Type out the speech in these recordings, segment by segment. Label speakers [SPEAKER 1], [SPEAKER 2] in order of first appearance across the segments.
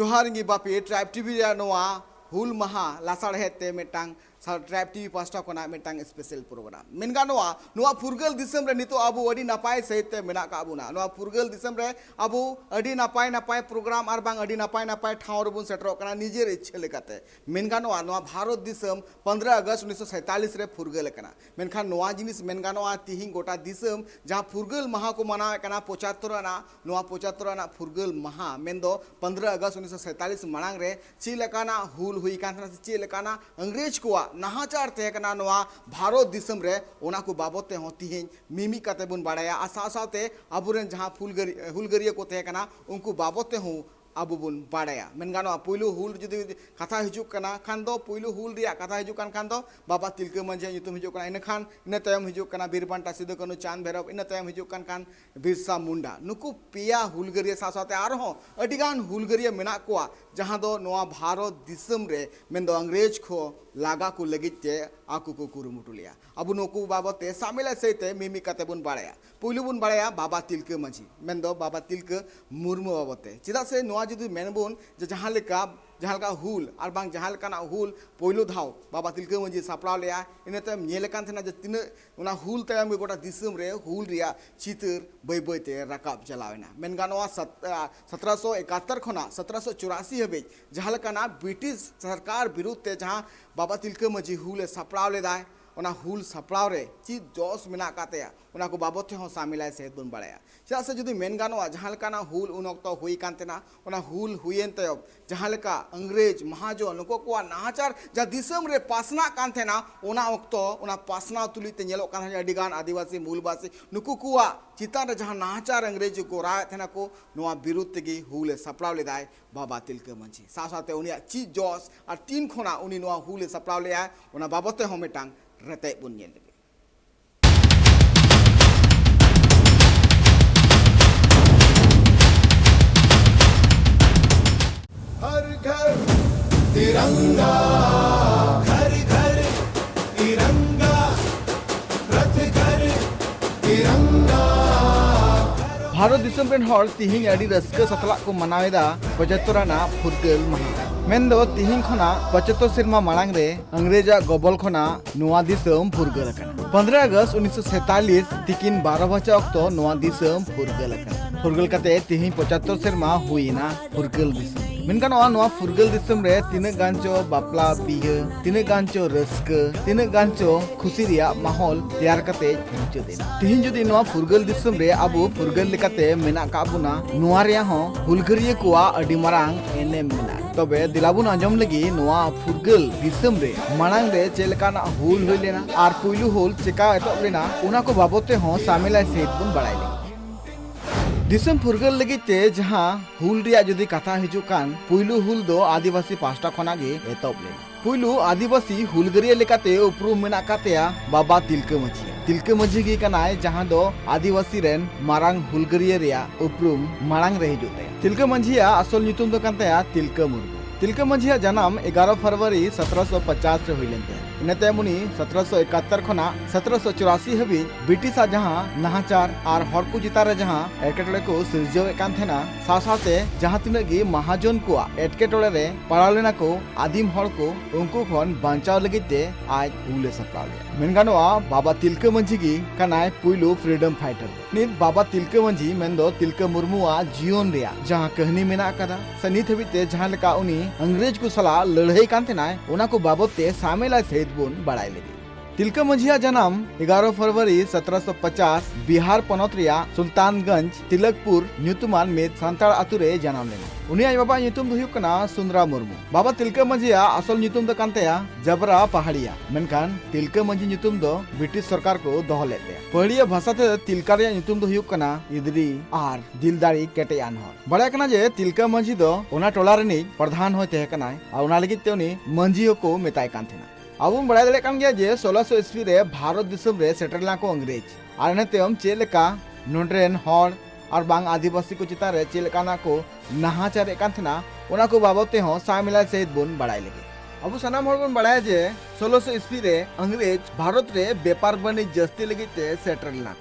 [SPEAKER 1] जोहार गी Bapi tribe TV नोआ हुल महा लासाड़ हेते मेटांग ट्राइब टीवी पास्टा कोना मेटांग स्पेशल प्रोग्राम मेनगा नोआ फुरगल दिसम रे नितो अबो अडी नापाय सहित मेना काबुना नोआ फुरगल दिसम रे अबो अडी नापाय प्रोग्राम आर बांग अडी नापाय ठाव रे बुन सेटरो कना निजेर इच्छे लेकाते मेनगा नोआ भारत दिसम 15 अगस्त 1947 रे फुरगल कना मेनखान नोआ जिनिस मेनगा नोआ तिहिं गोटा दिसम जहां फुरगल महा को मनावे कना 75 आना नोआ 75 आना फुरगल महा मेनदो 15 अगस्त 1947 मांग रे ची लेकाना हुल हुई कान ची लेकाना अंग्रेज को नाहाचार तेकना नोआ भारत दिसम रे ओना को बाबते हो तिहिं मिमी कते बुन बाड़ाया आ साथे अबुरेन जहां हुलगरिया को तेकना उनको बाबते हो अबु बुन बाड़ाया मेनगानो पुइलु हुल जुदी कथा हिजुक कना खान दो पुइलु हुल रिया कथा हिजुक खान दो बाबा तिलका मांझी युतुम हिजुक कना इनखान इन तयम हिजुक कना बीरबांटा सिदो कानू चांद भैरव इन तयम हिजुक कान बिरसा मुंडा नुकु पिया हुलगरिया साथे आरहो अडिगान हुलगरिया मेना कोआ जहां दो नोआ भारत दिसम रे मेनदो अंग्रेज को लागा को लगिते आकु को कुरुमुटु लिया अबु नुकु बाबते सामिल सहित मिमी कते बुन बाड़ाया पुइलु बुन बाड़ाया बाबा तिलका मांझी मेनदो बाबा तिलका मुर्मु बाबते चिदा से नोआ जुदी मेनबुन जे जहां लेका हुल और बांग जहां लेकाना हुल पोइलो धाव बाबा तिलका मांझी सापड़ाव लेया इन तयम नेल कान थेना जे तिना उना हुल तयम गोटा दिसम रे हुल रिया चितर बै बैते राकाब चलावेना मेनगानोआ 1771 खना 1784 हबे जहां लेकाना ब्रिटिश सरकार विरुद्ध ते जहां बाबा तिलका मांझी हुल सापड़ाव लेदाय ओना हुल सापड़ाव रे ची जोश मेना कातेया ओना को बाबते हो सामिलाय सेहत बुन बाड़ाया चेदा से जुदी मेन गानोआ जहां लेकाना हुल उन ओक्तो हुई कांतेना ओना हुल हुयेन तयब जहां लेका अंग्रेज महाजन नुको को नाहाचार जा दिसम रे पासना कांतेना ओना ओक्तो ओना पासना तुलिते नेलो कान अडिगान आदिवासी मूलवासी नुको कुआ चितान रे जहां नाहाचार अंग्रेज को राय थेना को नोआ विरुद्ध तेगी हुल सापड़ाव लेदाय बाबा तिलका मांझी साथे उनिया ची जोश और तीन खोना उनी नोआ हुल सापड़ाव लेया ओना बाबते हो मेटांग रते बुन नेल लगे
[SPEAKER 2] हर घर तिरंगा घर घर तिरंगा रथ घर तिरंगा
[SPEAKER 1] भारत दिसम रेन हर तिहिं अडी रस्क सतला को मनावेदा 75 आना फुरगल महा मेनदो तिहिं खना 75 सिरमा मांग रे अंग्रेजा गबल खना नोआ दिसम फुरगल कना 15 अगस्त 1947 तिकिन 12 बजे अक्तो नोआ दिसम फुरगल कना फुरगल कते तिहिं 75 सिरमा हुईना फुरगल दिसम मेनखान नोआ फुरगल दिसम रे तिने गांचो बापला बिहे तिने गांचो रस्क तिने गांचो खुशी रिया माहौल तैयार कते हिंचो दिन तिहिं जुदी नोआ फुरगल दिसम रे अबो फुरगल लेकाते मेना काबुना नोआ रिया हो हुलगरिया कोआ अडी मारांग एने मेना तबे दिलाबुन आंजम लगी नोआ फुरगल दिसम रे मांग रे चेलकाना हुल हुई लेना आर पुइलु हुल चेका एतब लेना उना को बाबते हो सामिलाय सेत बुन बाड़ाय ले दिसम फुरगल लगिते जहां हुल रिया जुदी कथा हिजु कान पुइलु हुल दो आदिवासी पास्टा खना गे एतब लेना पुइलु आदिवासी हुलगरिया लेकाते उपरुम मेना कातेया बाबा तिलका मांझी गी कनाय जहां दो आदिवासी रेन मारांग हुलगरिया रिया उपरुम मारांग रे हिजुते तिलका मांझिया असल ᱧᱩᱛᱩᱢ दो कांतेया तिलका मुर्मू तिलका मांझिया जन्म 11 फरवरी 1750 रे हुइलेनते इनते मुनी 1771 खना 1784 हबी ब्रिटिश जहां नाहाचार और हर को चितार जहां एटकेटोड़े को सिरजवे कान थेना साथे जहां तिना गी महाजन को एटकेटोड़े रे पड़ालेना को आदिम हर को उनको खन बांचाव लगिते आज हुले सप्लाव मेनगानोआ बाबा तिलका मांझी गी कनाय पुइलु फ्रीडम फाइटर नित बाबा तिलका मांझी मेनदो तिलका मुर्मुआ जीवन रिया जहां कहानी मेना कदा सनित हबिते जहां लेका उनी अंग्रेज को सला लड़ाई कांतेनाय ओना को बाबते सामेला सहित बुन बाड़ाय लगी तिलका मांझिया जन्म 11 फरवरी 1750 बिहार पनत रिया सुल्तानगंज तिलकपुर ᱧᱩᱛᱩᱢᱟᱱ मेद सांताड़ आतु रे जन्म लेना उनी आई बाबा ᱧᱩᱛᱩᱢ दो हुयुक कना सुंदरा मुर्मू बाबा तिलका मांझिया असल ᱧᱩᱛᱩᱢ दो कांतेया जबरा पहाड़िया मेनखान तिलका मांझी ᱧᱩᱛᱩᱢ दो ब्रिटिश सरकार को दोहो लेते पहाड़िया भाषा ते तिलका रे ᱧᱩᱛᱩᱢ दो हुयुक कना इदरी आर दिलदारी केटेयान हर बड़ाय कना जे तिलका मांझी दो ओना टोला रेनी प्रधान होय तहे कनाय आ ओना लगित ते उनी मांझी को मेताय कान थेना अब बड़ा दड़े कान गया जे 1600 ईस्वी रे भारत दिसम रे सेटरला को अंग्रेज और नेतेम चेलेका नोड्रेन हर और बांग आदिवासी को चिता रे चेलेकाना को नाहाचार कान थेना ओना को बाबते हो सामिला सहित बुन बाड़ाय लगे अब सनाम हर बन बाड़ाय जे 1600 ईस्वी रे अंग्रेज भारत रे व्यापार वाणिज्य जस्ती लगिते सेटरला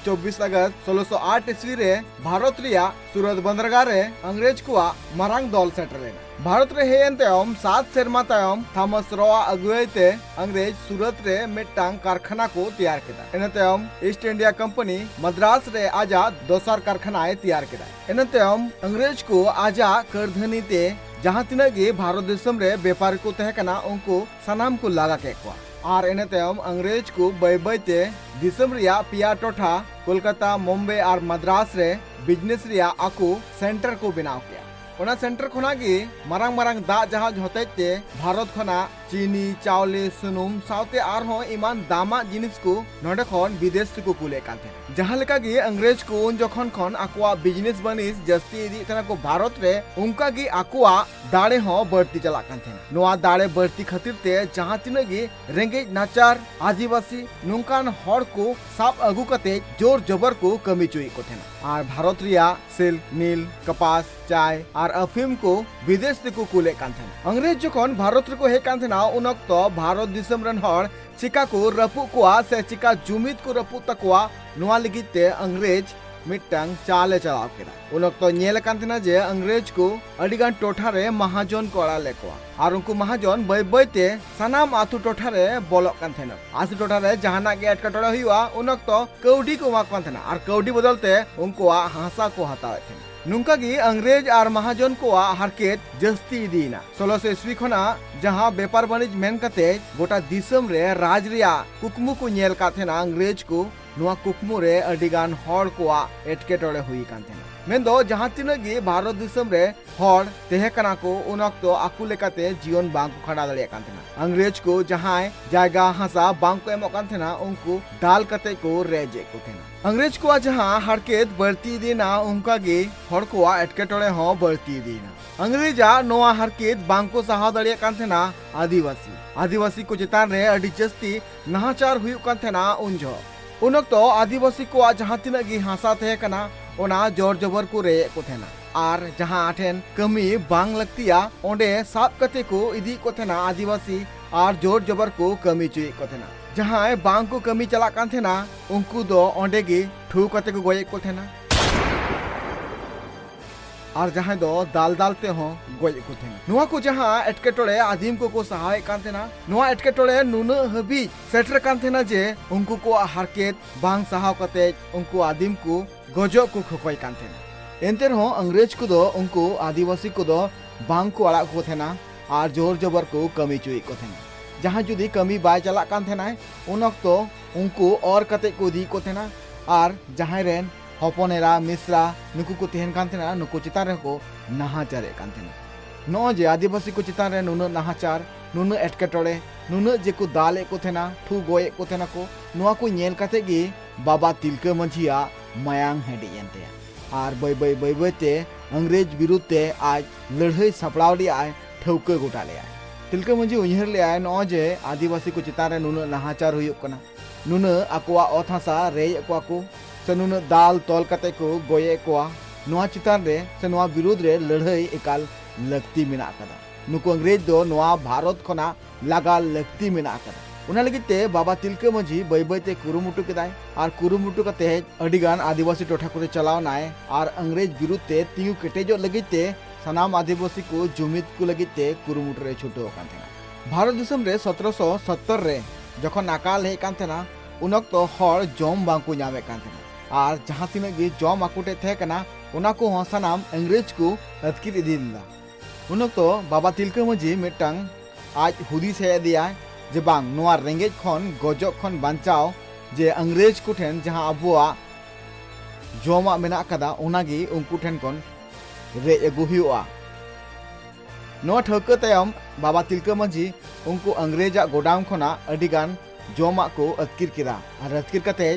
[SPEAKER 1] 24 अगस्त 1608 ईस्वी रे भारत रिया सूरत बंदरगाह रे अंग्रेज को मारांग दल सेटर लेना। भारत रे हेन तायम 7 सेरमा तायम थॉमस रॉ अगुवेते अंग्रेज सूरत रे मिट्टांग कारखाना को तैयार किया। इन तायम ईस्ट इंडिया कंपनी मद्रास रे आजा दोसर कारखाना तैयार किया। इन तायम अंग्रेज को आजा करधनी ते जहां तिना गे भारत देशम रे व्यापारी को तहे कना उनको सनाम को लागा के को और इन तायम अंग्रेज को बै बैते दिसम रिया पिया टोठा कोलकाता मुंबई और मद्रास रे बिजनेस रिया आको सेंटर को बनाव किया। ओना सेंटर खोना गे मारांग मारांग दा जहाज होते भारत खोना चीनी चावले सुनुम साउते आर हो इमान दामा जिनिस को नोडे खन विदेश को कुले काथे जहां लेका गे अंग्रेज को उन जखन खन आकुआ बिजनेस बनिस जस्ती इदी तना को भारत रे उनका गे आकुआ दाड़े हो बढ़ती चला काथे नोआ दाड़े बढ़ती खातिर ते जहां तिना गे रेंगे नाचार आदिवासी नुंकान हड़ को साप अगु कते जोर जबर को कमी चुई को थे और भारत रिया सिल्क नील कपास चाय और अफीम को विदेश को कुले काथे अंग्रेज जखन भारत को हे काथे उन अक्तो भारत दिसम रन हड़ चिका को रपु कोआ से चिका जुमित को रपु तकवा नुआ लगिते अंग्रेज मिट्टांग चाले चलाव केदा उन अक्तो नेल कांतना जे अंग्रेज को अडिगान टोठा रे महाजन को अड़ा लेकोआ और उनको महाजन बै बैते सनाम आतु टोठा रे बोलक कांथेना आतु टोठा रे जहाना गे एटकटोड़ा हुआ उन अक्तो कौडी को मा कांथेना और कौडी बदलते उनको हासा को हतावे थे नुंका गी अंग्रेज और महाजन को हारकेत जस्ती दीना 1600 ईस्वी खना जहां व्यापार वाणिज्य मेन कते गोटा दिसम रे राज रिया कुकमु को नेल काथेना अंग्रेज को नुआ कुकमु रे अडिगान हड़ को एटकेटोड़े हुई कांथेना मेंदो जहां तिनगी भारत दिसम रे हड़ तेहे कना को उन अक्तो आकु लेकाते जीवन बांग को खड़ा दड़िया कांथेना अंग्रेज को जहां जायगा हासा बांग को एमो कांथेना उनको दाल कते को रेजे को थेना अंग्रेज को जहां हड़केत बढ़ती देना उनका गे हड़ को एटकेटोड़े हो बढ़ती देना अंग्रेजा नोआ हरकेत बांग को सहा दड़िया कांथेना आदिवासी को चितान रे अडी जस्ती नाहाचार हुई कांथेना उनजो उन अक्तो आदिवासी को जहां तिनगी हासा थे कना ओना जोर जबर को रे को थेना और जहां आठेन कमी बांग लगतिया ओंडे साप कते को इदी को थेना आदिवासी और जोर जबर को कमी चुई को थेना जहां बांग को कमी चला कान थेना उनको दो ओंडे गे ठू कते को गोये को थेना और जहां दो दाल दालते हो गोये को थेना नुआ को जहां एटकेटोड़े आदिम को सहाय कान थेना नुआ एटकेटोड़े नुन हबी सेटर कान थेना जे उनको को हरकेत बांग सहाव कते उनको आदिम को गजो को खकोय कान थेना एंते हो अंग्रेज को दो उनको आदिवासी को दो बांग को अड़ा को थेना और जोर जबर को कमी चुई को थेना जहां जुदी कमी बाय चला कान थेना उन अक्तो उनको और कते को दी को थेना और जहां रेन हपनेरा मिश्रा नुकु को तेहन कान थेना नुकु चितान रे को नाहाचारे कान थेना नो जे आदिवासी को चितान रे नुन नाहाचार नुन एटकेटोड़े नुन जे को दाले को थेना ठू गोये को थेना को नुआ को नेल कते गे बाबा तिलका मंझिया मायांग हेडी एंते और बै बै बै बैते अंग्रेज विरुद्ध ते आज लड़ाई सपड़ाव लिया ठौके गोटा लिया तिलका मंझी उयहर लिया नो जे आदिवासी को चितान रे नुन नाहाचार हुई कना नुन आकुआ ओथ हासा रे को से नुन दाल तोल कते को गोये को नुआ चितान रे से नुआ विरुद्ध रे लड़ाई एकाल लगती मेना कदा नुको अंग्रेज दो नुआ भारत खना लगा लगती मेना कदा उना लगिते बाबा तिलका मंझी बै बैते कुरुमुटु केदाय और कुरुमुटु कते अडिगान आदिवासी टोठा को चलाव नाय और अंग्रेज विरुद्ध ते तियु केटेजो लगिते सनाम आदिवासी को जुमित को लगिते कुरुमुटु रे छुटो कान थेना भारत दिसम रे 1770 रे जखन अकाल हे कान थेना उन अक्तो हड़ जम बांको नामे कान थेना और जहां तिने गे जम आकुटे थे कना उना को सनाम अंग्रेज को अतकिर इदिला उन अक्तो बाबा तिलका मंझी मिटांग आज हुदिस हे दिया जे बांग नोआ रेंगेज खन गजक खन बांचाव जे अंग्रेज को ठेन जहां अबुआ जोमा मेना कदा ओनागी उनको ठेन कन रे एगु हुआ नो ठक तायम बाबा तिलका मंझी उनको अंग्रेजा गोडाउन खना अडिगान जोमा को अतकिर किरा और अतकिर कते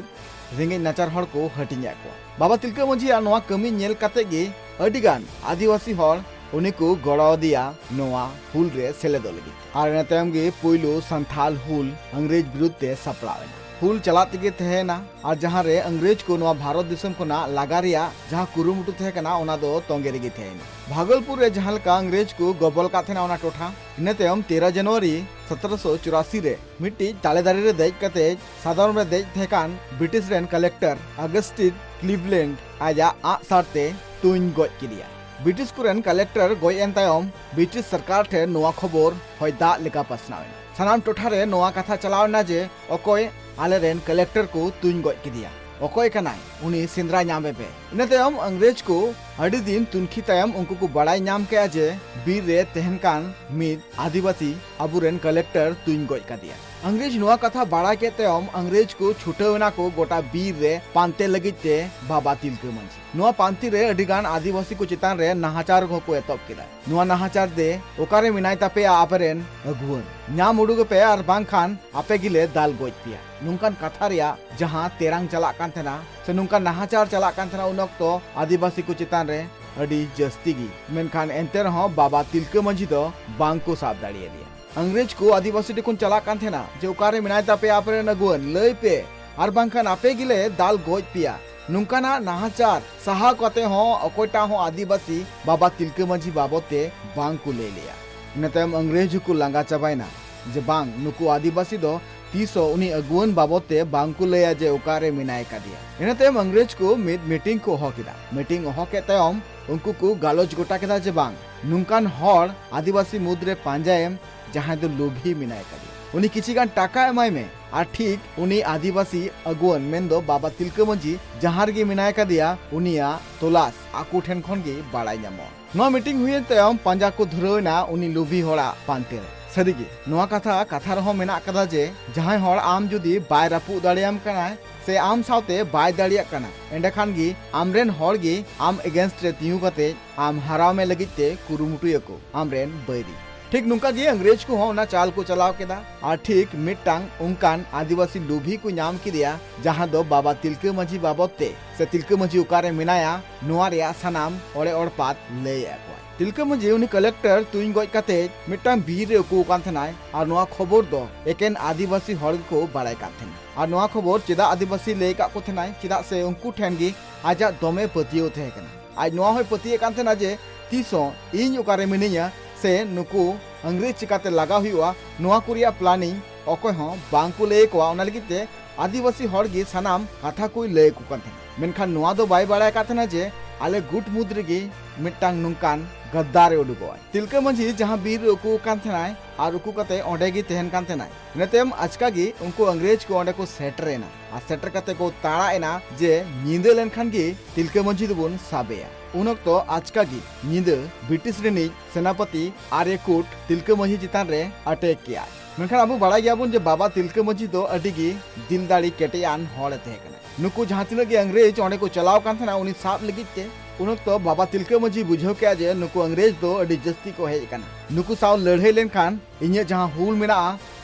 [SPEAKER 1] रेंगेज नाचार हड़ को हटिन्या को बाबा तिलका मंझी नोआ कमी नेल कते गे अडिगान आदिवासी हड़ उन्हीं को गड़ा दिया नोआ हुल रे सेलेदो लगी और तायम गे पोइलो संथाल हुल अंग्रेज विरुद्ध सपड़ावेना। हुल चला तेगे तहेना और जहां रे अंग्रेज को नवा भारत दिसम कोना लागारिया जहां कुरुमुटु तहे कना ओना दो तोंगे रेगी तहेना भागलपुर रे जहां लका अंग्रेज को गबल का थेना ओना टोठा इने तायम 13 जनवरी 1784 रे मिट्टी ताले दारे रे देज कते साधारण रे देज थेकान ब्रिटिश रेन कलेक्टर अगस्टिन क्लीवलैंड आजा आ सारते तुइन गoj किदिया ब्रिटिश कुरेन कलेक्टर गoj एन तायम ब्रिटिश सरकार ठे नोआ खबर होय दा लेका पसनावे सानाम टोठा रे नोआ कथा चलावना जे अकोय आले रेन कलेक्टर को तुइन गoj किदिया अकोय कनाय उनी सिंद्रा नामे पे इने तायम अंग्रेज को अड़ी दिन तुनखी तायम उनको को बड़ाई नाम के जे बीर रे तहन कान मिद आदिवासी अबुरेन कलेक्टर तुइन गoj कदिया अंग्रेज नोआ कथा बड़ा के तायम अंग्रेज को छुटवना को गोटा बीर रे पांते लगिते बाबा तिलका मांझी नोआ पांती रे अडिगान आदिवासी को चितान रे नाहाचार को एतब किदा नोआ नाहाचार दे ओकारे मिनाय तापे आपरेन अगुवन नाम उडुग पे आर बांग खान आपे गिले दाल गoj पिया नुंकान कथा रिया जहां तेरांग चला कान थेना से नुंकान नाहाचार चला कान थेना उन ऑक्तो आदिवासी को चितान रे अडी जस्ती गी मेनखान एंते रहो बाबा तिलका मांझी दो बांग को साब दाड़िये दिया अंग्रेज को आदिवासी टेकुन चला कान थेना जे ओकारे मिनाय तापे आपरे नगुवन लय पे आर बांखान आपे गिले दाल गoj पिया नुंकाना नाहाचार सहा कते हो अकोटा हो आदिवासी बाबा तिलका मांझी बाबते बांग को ले लिया इनतायम अंग्रेज को लांगा चाबायना जे बांग नुकु आदिवासी दो तीसो उनी अगुवन बाबते बांग को लेया जे ओकारे मिनाय कदिया इनतायम अंग्रेज को मीटिंग को हो किदा मीटिंग हो के तायम उनको को गालोज गोटा केदा जे बांग नुंकान हॉर आदिवासी मुद्रे पांजायम जहां दो लोभी मिनाय कदिया उनी किछिगान टाका एमाय में आर ठीक उनी आदिवासी अगुवन मेंदो बाबा तिलका मांझी जहां गे मिनाय कदिया उनिया तोलास आकु ठेन खन गे बाड़ाय ᱧᱟᱢᱚᱜ नो मीटिंग हुए तायम पांजा को धुरवना उनी लोभी होड़ा पांते सरीगे नोआ कथा रहो मेना कदा जे जहां हर आम जुदी बाय रापु दाड़ियाम कना से आम सावते बाय दाड़िया कना एंडे खान गी आमरेन हर गी आम एगेंस्ट रे तियु कते आम हराव में लगिते कुरुमुटुयको आमरेन बैरी ठीक नुका गे अंग्रेज को होना चाल को चलाव केदा और ठीक मिटांग उनकान आदिवासी लोभी को नाम किदिया जहां दो बाबा तिलका मांझी बाबते से तिलका मांझी उकारे मिनाया नोआ रिया सनाम ओड़े ओड़पात ले आको तिलका मांझी उनी कलेक्टर तुइन गoj कते मिटांग बीर रे को कान थनाय और नोआ खबर दो एकेन आदिवासी हड़ को बाड़ाय कान थना और नोआ खबर चिदा आदिवासी ले का को थनाय चिदा से उनको ठेन गी आजा दोमे पतियो थे कना आज नोआ होय पतिये कान थना जे तीसो इन उकारे मिनिया से नुकु अंग्रेज चिकाते लगा हुआ नोआ कुरिया प्लानिंग अकोय हो बांग को ले को ओना लगिते आदिवासी हड़ गी सनाम कथा को ले को कान थना मेनखान नोआ दो बाय बाड़ाय का थना जे आले गुट मुद्रे गी मिटांग नुंकान गद्दारे उडुगोय तिलका मांझी जहां बीर उकु कान थनाय और उकु कते ओंडे गी तहन कान थनाय नेतेम आचका गी उनको अंग्रेज को ओंडे को सेटरेना आ सेटर कते को ताड़ा एना जे नींदे लेनखान गी तिलका मांझी दोबन साबेया उन तो आचका गी नींदे ब्रिटिश रेनी सेनापति आर्यकुट तिलका मांझी चितान रे अटैक किया मेनखान अब बड़ा गयाबन जे बाबा तिलका मांझी दो अडिगी दिलदाड़ी केटेयान हड़ थे नुकु जहां तिना गे अंग्रेज ओंडे को चलाव कान थना उनी साब लगिते उन तो बाबा तिलका मांझी बुझाव के जे नुकु अंग्रेज दो अडी जस्ती को हेज काना नुकु साव लड़ाई लेनखान इnye जहां हुल मेना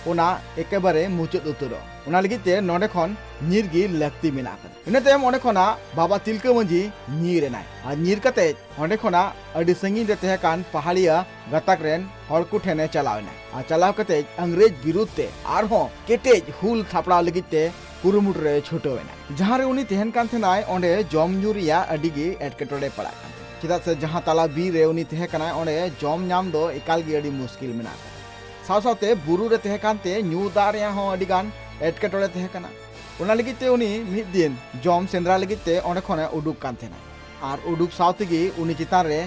[SPEAKER 1] ओना एकेबारे मुचाद उतरो ओना लगिते नोडे खन नीर गी लक्ति मेना इन तायम ओंडे खना बाबा तिलका मांझी नीर एनाय आ नीर कते ओंडे खना अडी संगी रे तहे कान पहाड़िया गतक रेन हड़ को ठेने चलावना आ चलाव कते अंग्रेज विरुद्ध ते आरहो केटेज हुल थापड़ा लगिते कुरुमुट रे छुटोवेना जहां रे उनी तहन कान थनाय ओंडे जम ᱧᱩ रिया अडिगी एटकेटोड़े पड़ा कान चिदा से जहां ताला बीर रे उनी तहे कनाय ओंडे जम नाम दो एकाल गी अडी मुश्किल मेना साव सावते बुरु रे तहे कानते ᱧᱩ दा रे हो अडिगान एटकेटोड़े तहे कना ओना लगिते उनी मिद दिन जम सेंद्रा लगिते ओंडे खने उडुक कान थेना आर उडुक सावतेगी उनी चितान रे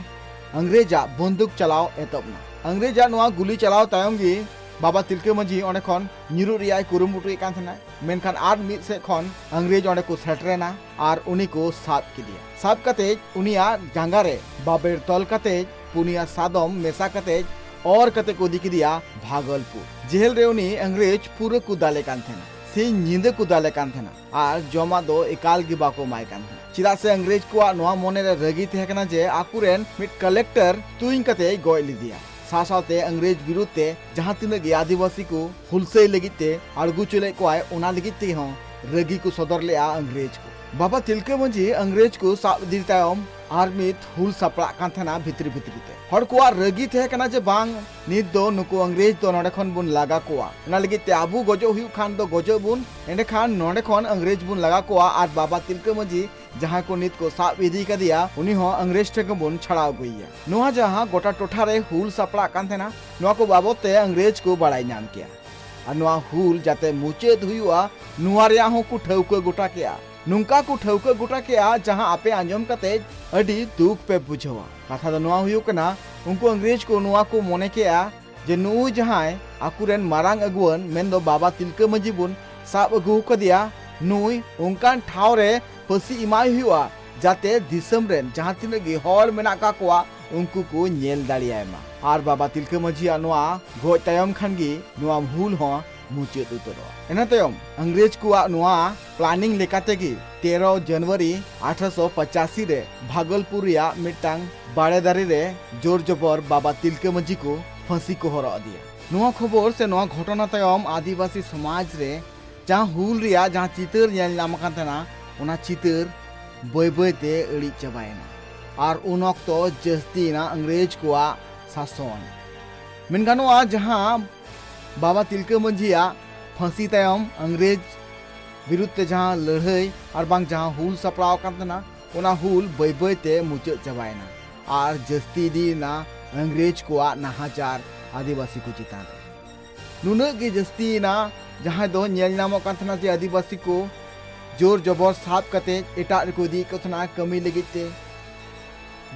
[SPEAKER 1] अंग्रेजा बंदूक चलाव एतबना अंग्रेजा नोआ गुली चलाव तायम गी बाबा तिलका मांझी ओंडे खन ᱧᱩᱨᱩ रियाय कुरुमुटुय कान थना मेनखान आर मिद से खन अंग्रेज ओंडे को सेटरेना आर उनी को साब किदिया साब कते उनिया जांगा रे बाबेर तल कते पुनिया सादम मेसा कते और कते को दिकिदिया भागलपुर जेल रे उनी अंग्रेज पूरे को दाले कान थना से नींदे को दाले कान थना आर जमा दो एकाल गी बाको माय कान थना चिदा से अंग्रेज को नोआ मोने रे रगी थे कना जे आकुरेन मिड कलेक्टर तुइन कते गय लिदिया सासाते अंग्रेज विरुद्धे जहां तिना गे आदिवासी को हुलसे लगिते अड़गु चले को आए ओना लगिते हो रगी को सदर ले आ अंग्रेज को बाबा तिलका मांझी अंग्रेज को साब दितायम आर मित हुल सपड़ा कान थेना भितरी भितरी ते हर को रगी थे कना जे बांग नित दो नुको अंग्रेज दो नोडे खन बुन लागा कोआ ओना लगी ते आबू गजो हुई खान दो गजो बुन एंडे खान नोडे खन अंग्रेज बुन लागा कोआ आर बाबा तिलका मांझी जहां को नित को साब इदी कदिया उनी हो अंग्रेज ठेक बुन छड़ाव गइया नोहा जहां गोटा टोठा रे हुल सपड़ा कान थेना नोआ को बाबत ते अंग्रेज को बड़ाई नाम किया आर नोआ हुल जाते मुचेद हुआ नोआ रे हो को ठौका गोटा किया नुंका को ठौका गोटा किया जहां आपे आंजम कते अडी दुख पे बुझवा कथा दो नोआ हुयो कना उनको अंग्रेज को नोआ को मोने किया जे नु जहां आकुरेन मारांग अगुवन मेन दो बाबा तिलका मांझी बुन साब अगु कदिया नुई उनकान ठाव रे फसी इमाय हुआ जाते दिसम रेन जहां तिना गे हॉल मेना का कोआ उनको को नेल दाड़ियाय मा आर बाबा तिलका मांझी नोआ गoj तायम खानगी नोआ हुल हो मुचेद उतरो एना तायम अंग्रेज को नोआ प्लानिंग लेकाते गी 13 जनवरी 1885 रे भागलपुर या मिटांग बाड़ेदारी रे जोर जबर बाबा तिलका मांझी को फांसी को हरा दिया नोआ खबर से नोआ घटना तायम आदिवासी समाज रे जहां हुल रिया जहां चितर नेल नाम कान थना ओना चितर बय बय ते अड़ी चबायना आर उन अक्तो जस्ती ना अंग्रेज को शासन मेनगानोआ जहां बाबा तिलका मांझिया फांसी तायम अंग्रेज विरुद्ध जहां लड़ाई और बांग जहां हुल सपड़ाव कान थना ओना हुल बय बय ते मुचाद चबायना आर जस्ती दी ना अंग्रेज को नाहाचार आदिवासी को चितान नुना गे जस्ती ना जहां दो नेल नाम कान थना जे आदिवासी को जोर जबर साब कते एटा को दी को थना कमी लगिते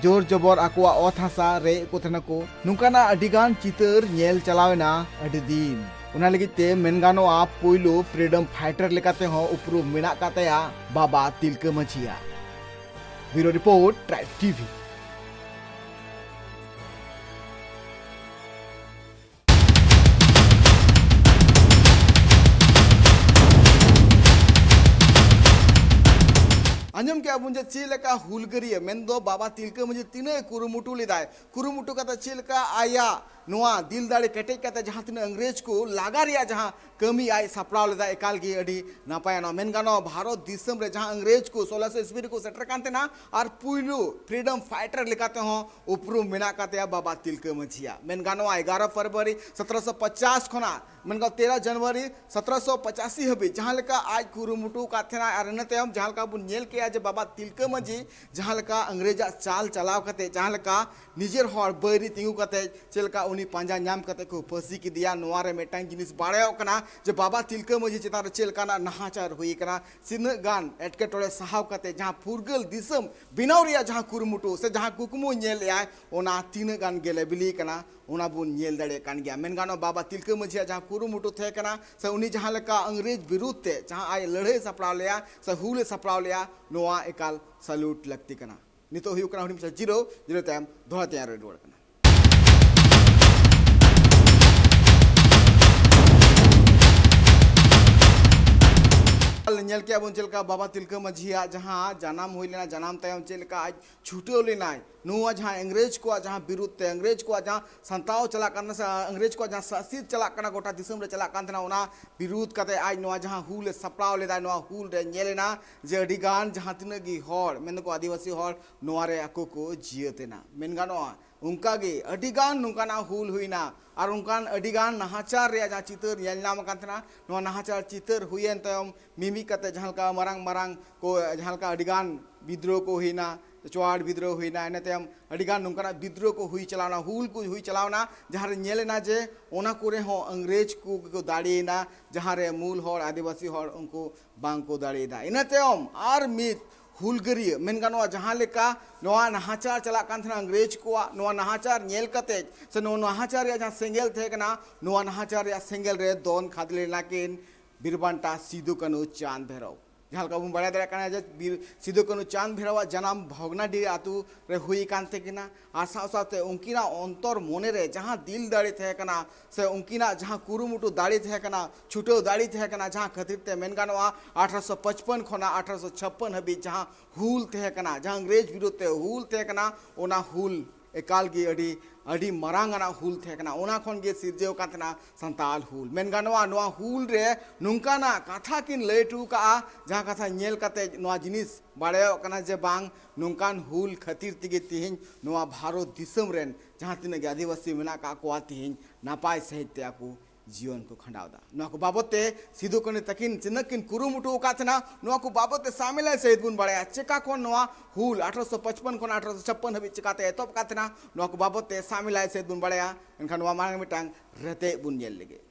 [SPEAKER 1] जोर जबर आकुआ ओथ हासा रे को थना को नुकाना अडिगान चितर नेल चलावेना अडी दिन उना लगिते मेनगानोआ पोइलो फ्रीडम फाइटर लेकाते हो उपरू मेना कातेया बाबा तिलका मांझिया ब्यूरो रिपोर्ट ट्राइब टीवी अंजम के अबुन चेलका हुलगरिया मेन्दो बाबा तिलका मांझी तीना कुरुमुटु लेदाय कुरुमुटु कता चेलका आया नोआ दिल दाड़े केटेज कते जहां तीना अंग्रेज को लागा रिया जहां कमी आय सापड़ाव लेदा एकाल गे अडी नापाय ना मेन गानो भारत दिसम रे जहां अंग्रेज को 1600 ईस्वी को सेटर कानते ना और पुइलो फ्रीडम फाइटर लेकाते हो उपरु मेना काते बाबा तिलका मांझिया मेन गानो 11 फरवरी 1750 खना मेन गा 13 जनवरी 1785 हबी जहां लेका आज कुरुमुटु काथेना और नतेम जहां लेका बुन नेल के जे बाबा तिलका मांझी जहां लेका अंग्रेजा चाल चलाव कते जहां लेका निजेर हर बैरी तिंगु कते चेलका उनी पांजा नाम कते को फांसी की दिया नोआ रे मेटांग जिनिस बाड़ायो कना जे बाबा तिलका मांझी चितान रे चेलका ना नाहाचार हुई कना सिन गान एटके टोले सहाव कते जहां फुरगल दिसम बिनाव रिया जहां कुरुमुटु से जहां कुकुमु नेल आय ओना तीन गान गेले बिली कना ओना बुन नेल दाड़े कान गया मेन गानो बाबा तिलका मांझी जहां कुरुमुटु थे कना से उनी जहां लेका अंग्रेज विरुद्ध ते जहां आय लड़ाई सपड़ाव लिया से हुल सपड़ाव लिया नोआ एकाल सल्यूट लगती कना नितो हुई कना हुडी 0 तायम दोहा तैयार रोड कना नेल के अबुन चेलका बाबा तिलका मांझिया जहां जनाम हुई लेना जनाम तायम चेलका आज छुटो लेना नुआ जहां अंग्रेज को जहां विरुद्ध अंग्रेज को जहां संताव चला करना से अंग्रेज को जहां शासित चला करना गोटा दिसम रे चला कान ओना विरुद्ध कते आज नुआ जहां हुल सपड़ाव लेदा नुआ हुल रे नेलेना जे अडिगान जहां तिनगी हर मेन को आदिवासी हर नुआ रे आको को जियतेना मेन गानोआ उनका गे अडिगान नुकाना हुल हुईना और उनकान अडिगान नाहाचार रे जहां चितर नेल नाम कान नुआ नाहाचार चितर हुयन तयम मिमी कते जहां का मारांग मारांग को जहां का अडिगान विद्रोह को हुईना चुआड़ विद्रोह हुईना एने तयम अडिगान नुकाना विद्रोह को हुई चलावना हुल को हुई चलावना जहां रे नेलेना जे ओना कोरे हो अंग्रेज को दाड़ीना जहां रे मूल हर आदिवासी हर उनको बांग को दाड़ीदा इना तयम आर मित हुलगरिया मेन गानोआ जहां लेका नोआ नाहाचार चला कान थना अंग्रेज को नोआ नाहाचार नेल कते से नो नाहाचार या जहां सेंगेल थे कना नोआ नाहाचार या सेंगेल रे दोन खादले नाकिन बिरबांटा सिदु कानु चांद भैरव जहां का बड़ा दरा कना जे सिदु कानु चांद भैरव जनाम भोगनाडीरी आतु रे हुई कानते किना आसा साथे उनकिना अंतर मोने रे जहां दिल दाड़ी थे कना से उनकिना जहां कुरुमुटु दाड़ी थे कना छुटो दाड़ी थे कना जहां खतिर ते मेन गानोआ 1855 खना 1856 हबी जहां हुल थे कना जहां अंग्रेज विरुद्ध हुल थे कना ओना हुल एकाल गे अड़ी मारांगाना हुल थेकना ओना खन गे सिरजेव कातना संताल हुल मेन गानवा नोआ हुल रे नुंकाना कथा किन लय टू का जहां कथा नेल काते नोआ जिनिस बाड़ायो कना जे बांग नुंकान हुल खातिर तिगे तिहिन नोआ भारत दिसम रेन जहां तिना गे आदिवासी मेना का कोआ तिहिन नापाय सहित ते आकु जीवन को खंडावदा नोआ को बाबते सिदु कने तकिन चिनकिन कुरुमुटु कातना नोआ को बाबते शामिल है सहित बुन बाड़ाया चेका कोन नोआ हुल 1855 कोन 1856 हबि चिकाते एतोप कातना नोआ को बाबते शामिल है सहित बुन बाड़ाया एनखान नोआ मांग मिटांग रते बुन नेल लेगे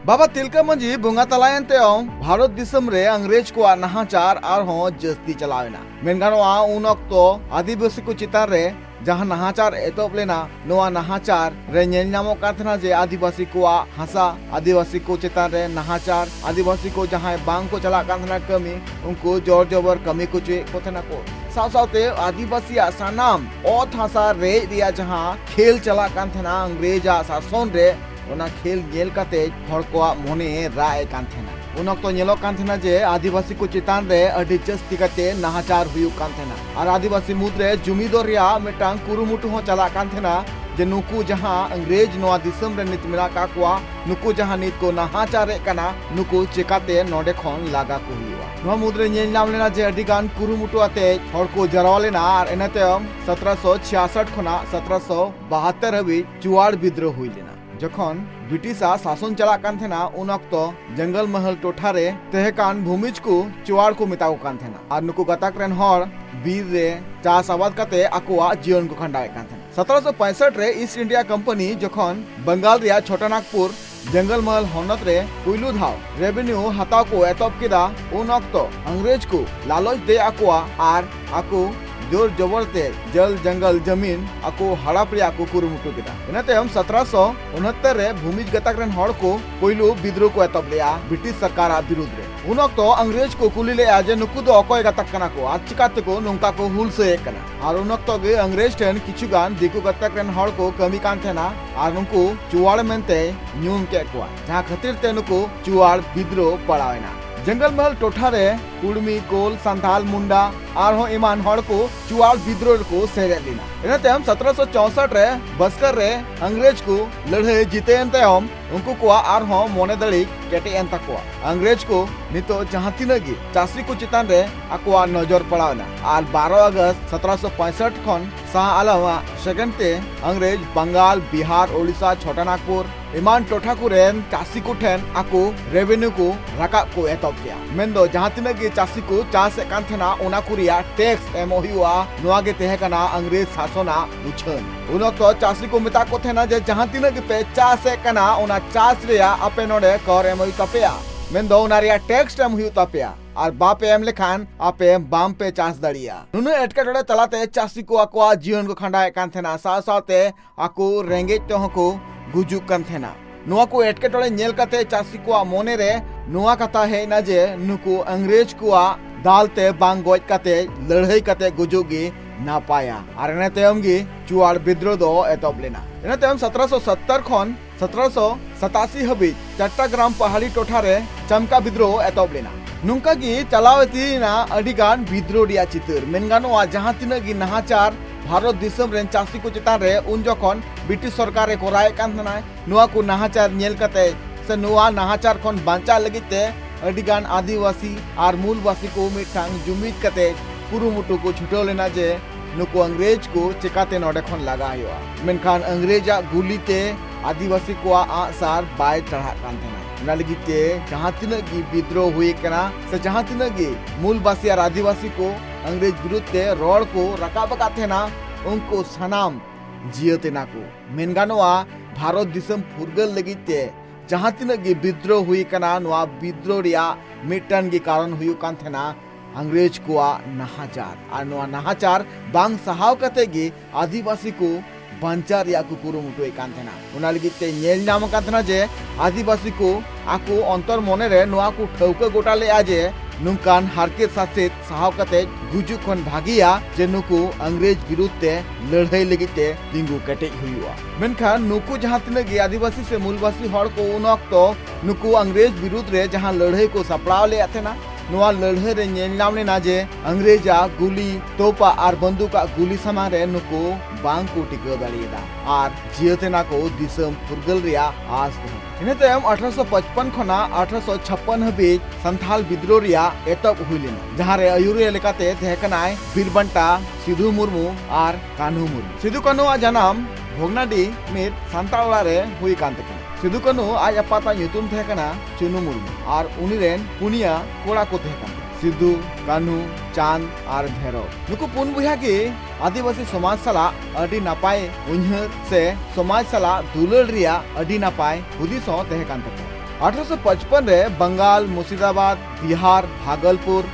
[SPEAKER 1] बाबा तिलका मंजी बुंगा तलायन तेम भारत दिसम रे अंग्रेज को नाहाचार और हो जस्ती चलावेना मेनगानवा उन अक्तो आदिवासी को चितार रे जहां नाहाचार एतोप लेना नोआ नाहाचार रे नेल नामो काथना जे आदिवासी को हासा आदिवासी को चितार रे नाहाचार आदिवासी को जहां बांग को चला काथना कमी उनको जोर जबर कमी को चे कोथना को सावसावते आदिवासी सानाम ओथ हासा रे रिया जहां खेल चला काथना अंग्रेजा शासन रे ओना खेल गेल काते हर को मने राय कान थेना उन अक्तो नेलो कान थेना जे आदिवासी को चितान रे अडी जस्ती काते नाहाचार हुयु कान थेना और आदिवासी मुद्रे जुमीदोर रिया मेटांग कुरुमुटु हो चला कान थेना जे नुकु जहां अंग्रेज नोआ दिसम रे नित मिला का कोआ नुकु जहां नित को नाहाचार रे कना नुकु चिकाते नोडे खन लागा को हुआ नोआ मुद्रे नेल नाम लेना जे अडी गान कुरुमुटु आते हर को जराव लेना और एनातेम 1766 खना 1772 हबि चुवाड़ विद्रोह हुई लेना जखन ब्रिटिशा शासन चला कान थेना उन अक्तो जंगल महल टोठारे तेहकान भूमिज को चुवाड़ को मिताओ कान थेना और नुकु गताक रेन हर बीर रे चास आबाद काते आकुआ जीवन को खंडाए कान थेना 1765 रे ईस्ट इंडिया कंपनी जखन बंगाल रिया छोटानागपुर जंगल महल होनत रे पुइलु धाव रेवेन्यू हताव को एतब किदा उन अक्तो अंग्रेज को लालच दे आकुआ आर आकु जोर जबरते जल जंगल जमीन आको हड़प रे आको कुरुमुटु केदा इनाते हम 1769 रे भूमिज गताक रेन हड़ को पहिलो विद्रोह को एतब लेया ब्रिटिश सरकार विरुद्ध रे उन तो अंग्रेज को कुली ले आजे नुकु दो अकय गताक कना को आचिकाते को नुंका को हुल से कना और उन तो गे अंग्रेज ठेन किछु गान दिकु गताक रेन हड़ को कमी कान थेना और नुकु चुवाड़ मेनते न्यूम के को जहां खातिर ते नुकु चुवाड़ विद्रोह पड़ावेना जंगल महल टोठारे कुड़मी कोल संथाल मुंडा और ईमान हड़ को चुवाड़ विद्रोह को सेरे लेना इनाते हम 1764 रे बस्कर रे अंग्रेज को लड़े जीते एनते हम उनको को और मोने दड़ी केटे एन तको अंग्रेज को नितो जहां तिनगी चासी को चितान रे अकवा नजर पड़ावना और 12 अगस्त 1765 खन शाह आलम सेकंड ते अंग्रेज बंगाल बिहार ओडिशा छोटानागपुर ईमान टोठा को रेन चासी को ठेन आको रेवेन्यू को रका को एतब किया मेंदो जहां तिनगी चासी को चास कान थेना ओना कुरिया टैक्स एमो हुआ नोआगे तेहे कना अंग्रेज शासना उछन उन तो चासी को मिता को थेना जे जहां तिनगी पे चास कना ओना चास रिया अपे नोडे कर एमो तपेया मेंदो ओना रिया टैक्स एम हुई तपेया और बाप एम लेखान आपे बाम पे चास दड़िया नुनु एटकेटोड़े तलाते चासी को आकोआ जीवन को खंडाए कान थेना साव सावते आको रेंगे तो को गुजु कान थेना नुआ को एटकेटोड़े नेल काते चासी को मोने रे नुआ कथा है ना जे नुकु अंग्रेज को दालते बांग गोज काते लड़ाई काते गुजुगी ना पाया और एने तेमगी चुवाड़ विद्रोह दो एतब लेना एने तेम 1770 खन 1787 हबि चट्टाग्राम पहाड़ी टोठारे चमका विद्रोह एतब लेना नुंका की चलावती ना अडिगान विद्रोह रिया चितर मेनगानो जहां तिनगी नाहाचार भारत दिसम रेन चासी को चितान रे उन जखन ब्रिटिश सरकार रे कोराय कान थना नुआ को नाहाचार नेल कते से नुआ नाहाचार खन बांचा लगिते अडिगान आदिवासी और मूलवासी को मिठांग जुमिद कते कुरुमुटु को छुटो लेना जे नुको अंग्रेज को चिकाते नोडे खन लगा हुआ मेनखान अंग्रेजा गुलीते आदिवासी को आसार बाय चढ़ा कान थना ना लगिते जहां तिनगी विद्रोह हुई कना से जहां तिनगी मूलवासी और आदिवासी को अंग्रेज विरुद्ध ते रोड को रकाब काथे ना उनको सनाम जियते ना को मेनगानोआ भारत दिसम फुरगल लगिते जहां तिनगी विद्रोह हुई कना नोआ विद्रोह रिया मिटन के कारण हुई कान थना अंग्रेज को नाहाचार और नोआ नाहाचार बांग सहाव कते गे आदिवासी को बांचार या को कुरुमुटु कान थना उना लगिते नेल नाम कान थना जे आदिवासी को आको अंतर मने रे नोआ को ठौका गोटा ले आजे नुकान हारकेत सासेत साहाव कते गुजु खन भागिया जे नुकु अंग्रेज विरुद्ध ते लड़ाई लगी ते तिंगु कटे हुआ मेनखान नुकु जहां तिनगे गे आदिवासी से मूलवासी हड़ को उन ऑक्तो नुकु अंग्रेज विरुद्ध रे जहां लड़ाई को सपड़ाव ले आथेना नोआ लड़ाई रे नेलनाम लेना जे अंग्रेजा गुली तोपा और बंदूक गुली सामान रे नुकु बांग को टिका दाड़ियेदा और जियतेना को दिसम फुरगल रिया आस इन तयम 1855 खना 1856 हबीज संथाल विद्रोह रिया एतब हुइलेना जहां रे अयुरिया लेकाते तहकनाय बीरबंटा सिधु मुर्मू और कान्हू मुर्मू सिधु कान्हू आ जनाम भोगनाडी मित सांतावड़ा रे हुई कांते सिधु कान्हू आज अपाता ᱧᱩᱛᱩᱢ तहकना चुनु मुर्मू और उनीरेन पुनिया कोड़ा को तहकना सिद्धू कान्हू चांद और भैरव नुकु पुन बुया के आदिवासी समाज सला अडी नापाय उन्हर से समाज सला दुलड़ रिया अडी नापाय हुदिसो तहकान तको 1855 रे बंगाल मुर्शिदाबाद बिहार भागलपुर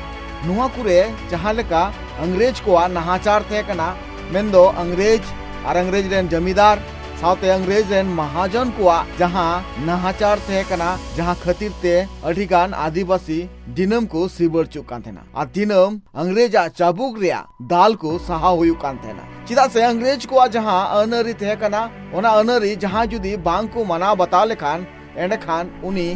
[SPEAKER 1] नुआ कुरे जहां लेका अंग्रेज को नहाचार तहकना मेंदो अंग्रेज और अंग्रेज रेन जमींदार साउते अंग्रेज रेन महाजन को जहां नहाचार तहकना जहां खतिर ते अडिगान आदिवासी दिनम को सिबर चुकान थेना आ दिनम अंग्रेजा चाबुक रिया दाल को सहा हुयु कान थेना चिदा से अंग्रेज को जहां अनरी तहकना ओना अनरी जहां जुदी बांग को मना बता लेखान एंड खान उनी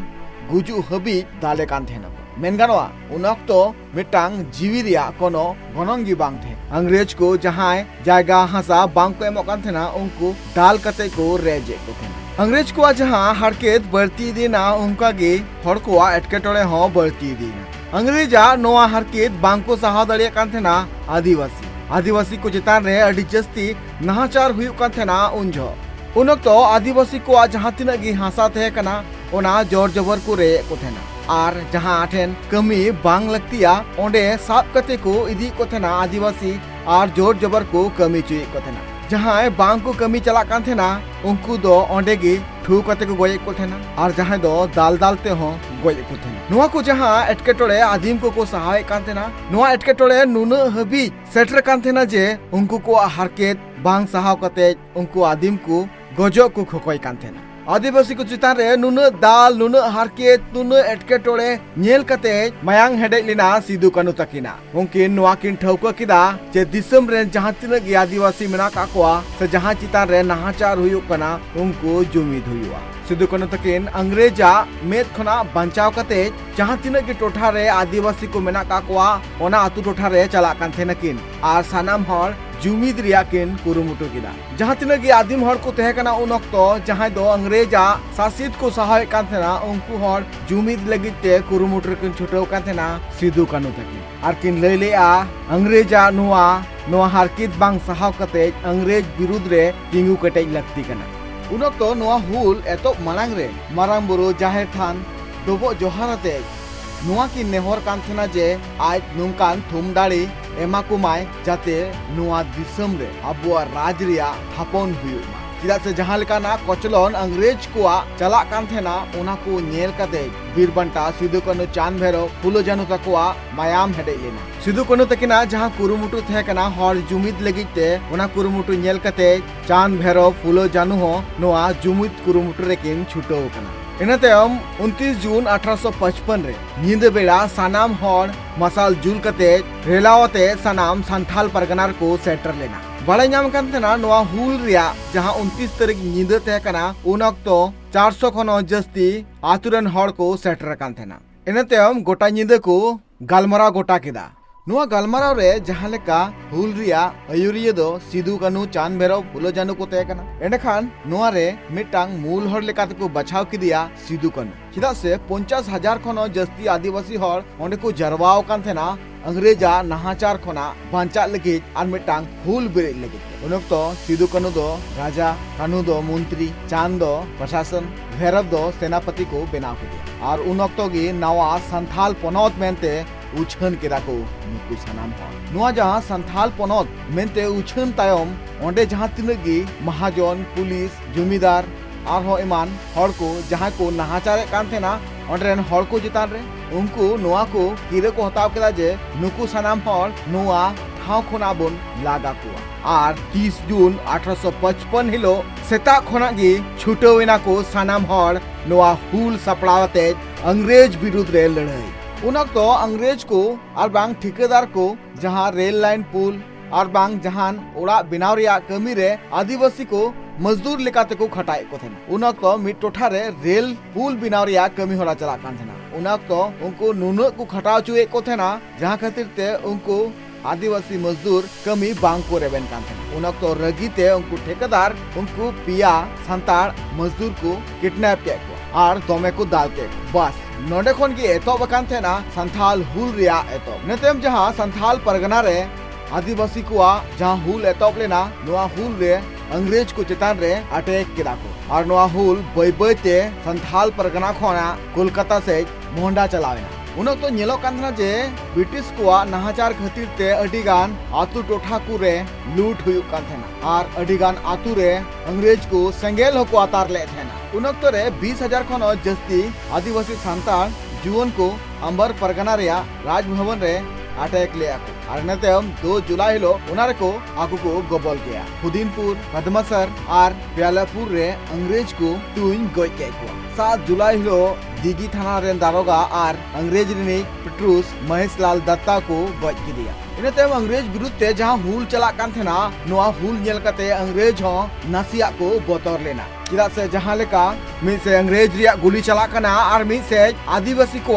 [SPEAKER 1] गुजु हबी दाले कान थेना मेनगानवा उन ऑक्तो मिटांग जीवी रिया कोनो गनंगी बांग थे अंग्रेज को जहां जायगा हसा बांग को एमो कान थेना उनको दाल कते को रेजे को थेना अंग्रेज को जहां हरकेत बढ़ती देना उनका गे हर को एटकेटोले हो बढ़ती देना अंग्रेजा नोआ हरकेत बांग को सहा दड़िया कान थेना आदिवासी को चितान रे अडी जस्ती नहाचार हुयु कान थेना उनजो उन ऑक्तो आदिवासी को जहां तिना गे हसा थे कना ओना जोर जबर को रे को थेना और जहां आठेन कमी बांग लगतिया ओंडे साब कते को इदी को थेना आदिवासी और जोर जबर को कमी चुई को थेना जहां बांग को कमी चला कान थेना उनको दो ओंडे गे ठू कते को गोये को थेना और जहां दो दाल दालते हो गोये को थेना नुआ को जहां एटकेटोड़े आदिम को सहाय कान थेना नुआ एटकेटोड़े नुन हबी सेटर कान थेना जे उनको को हरकेत बांग सहाव कते उनको आदिम को गजो को खोकोय कान थेना आदिवासी को चितान रे नुन दाल नुन हरकेत नुन एटकेटोड़े नेल कते मायांग हेडे लिना सिधु कान्हू तकिना उनकिन नोआ किन ठौका किदा जे दिसम रे जहां तिनग आदिवासी मेना काकोआ से जहां चितान रे नहाचार हुयु कना उनको जुमिद हुयुआ सिधु कान्हू तकिन अंग्रेजा मेद खना बंचाव कते जहां तिनग टोठा रे आदिवासी को मेना काकोआ ओना आतु टोठा रे चला कान थेनकिन आर सानाम हर जुमिद रिया किन कुरुमुटु किदा जहां तिनग आदिम हर को तहकना उन ऑक्तो जहां दो अंग्रेजा शासित को सहाय कान थेना उनको हर जुमिद लगित ते कुरुमुटु किन छुटो कान थेना सिधु कान्हू तकिन आर किन लैले आ अंग्रेजा नोआ हरकित बांग सहाव कते अंग्रेज विरुद्ध रे तिंगु कटे लगती कना उन ऑक्तो नोआ हुल एतो मालांग रे मारांग बुरु जाहेर थान दोबो जोहारते नोआ की नेहर कान थेना जे आज नुकान थुम दाड़ी एमा कुमाय जाते नोआ दिसम रे अबुआ राज रिया थापन हुयु चिदा से जहां लेकाना कचलन अंग्रेज को चला कान थेना ओना को नेल कते बीरबंटा सिधु कान्हू चांद भैरव फुलो जानू तकोआ मायाम हेडे लेना सिधु कान्हू तकिना जहां कुरुमुटु थेकना हर जुमिद लगिते ओना कुरुमुटु नेल कते चांद भैरव फुलो जानू हो नोआ जुमिद कुरुमुटु रेकिन छुटो कना इन तयम 29 जून 1855 रे नींद बेड़ा सानाम हर मसाल जुल कते रेलावते सानाम संथाल परगनार को सेटर लेना बड़ा नाम कान थेना नोआ हुल रिया जहां 29 तारीख नींद तहकना उन ऑक्तो 400 खनो जस्ती आतुरन हर को सेटर कान थेना इन तयम गोटा नींद को गालमरा गोटा किदा नोआ गालमराव रे जहां लेका हुल रिया अयुरिया दो सिधु कान्हू चांद भैरव फुलो जानू को तहकना एंडखान नोआ रे मिटांग मूल हर लेका को बचाव किदिया सिधु कान्हू चिदा से 50,000 खनो जस्ती आदिवासी हर ओंडे को जरवाव कान थेना अंग्रेजा नहाचार खना बांचा लगी और मिटांग हुल बेरे लगी उनक्तो सिधु कान्हू दो राजा कान्हू दो मंत्री चांद दो प्रशासन भैरव दो सेनापति को बनाव किदिया और उनक्तो गी नवा संथाल पनौत मेनते उछन केदा को नुकु सानाम हर नोआ जहां संथाल पनौत मेनते उछन तायम ओंडे जहां तिनगी महाजन पुलिस जमींदार और इमान हर को जहां को नहाचारे कान थेना ओंडरेन हर को चितान रे उनको नोआ को किरे को हताव केदा जे नुकु सानाम हर नोआ ठाव खोना बन लागा कुआ और 30 जून 1855 हिलो सेता खोना गी छुटोवेना को सानाम हर नोआ हुल सपड़ावते अंग्रेज विरुद्ध रे लड़ाई उन तो अंग्रेज को और बांग ठिकादार को जहां रेल लाइन पुल और बांग जहान ओड़ा बनाव रिया कमी रे आदिवासी को मजदूर लेकाते को खटाए को थे। उन तो मिट टोठा रे रेल पुल बनाव रिया कमी होरा चला कान थे। उन तो उनको नुनो को खटाव चुए को थे ना जहां खातिर ते उनको आदिवासी मजदूर कमी बांग को रेबेन कान थे। उन तो रगी ते उनको ठेकेदार उनको पिया संतार मजदूर को किडनैप के और दमे को दाल के बस नोडे खन की एतो बकान थे ना संथाल हुल रिया एतो नेतेम जहां संथाल परगना रे आदिवासी को जहां हुल एतोप लेना नोआ हुल रे अंग्रेज को चेतान रे अटैक केदा को और नोआ हुल बय बयते संथाल परगना खोना कोलकाता से मोहंडा चलावेना। उन तो नेलो कांधना जे ब्रिटिश को नाहाचार खातिर ते अडिगान आतु टोठा को रे लूट हुयु कान थेना और अडिगान आतु रे अंग्रेज को सेंगेल होको आतार ले थेना। उन तो रे 20,000 खन जस्ती आदिवासी सांताल जुवन को अंबर परगना रे राजभवन रे अटैक ले आको और नतेम 2 जुलाई हिलो उनारे को आकु को गबल किया। खुदीनपुर कदमसर और प्यालापुर रे अंग्रेज को तुइन गय के को 7 जुलाई हिलो दिगी थाना रे दारोगा और अंग्रेज रे पेट्रूस महेशलाल दत्ता को गय की दिया। इनतेम अंग्रेज विरुद्ध जहां हुल चला कान थेना नोआ हुल नेल कते अंग्रेज हो नासिया को बतौर लेना चिदा से जहां लेका मी से अंग्रेज रिया गुली चला कना और मी से आदिवासी को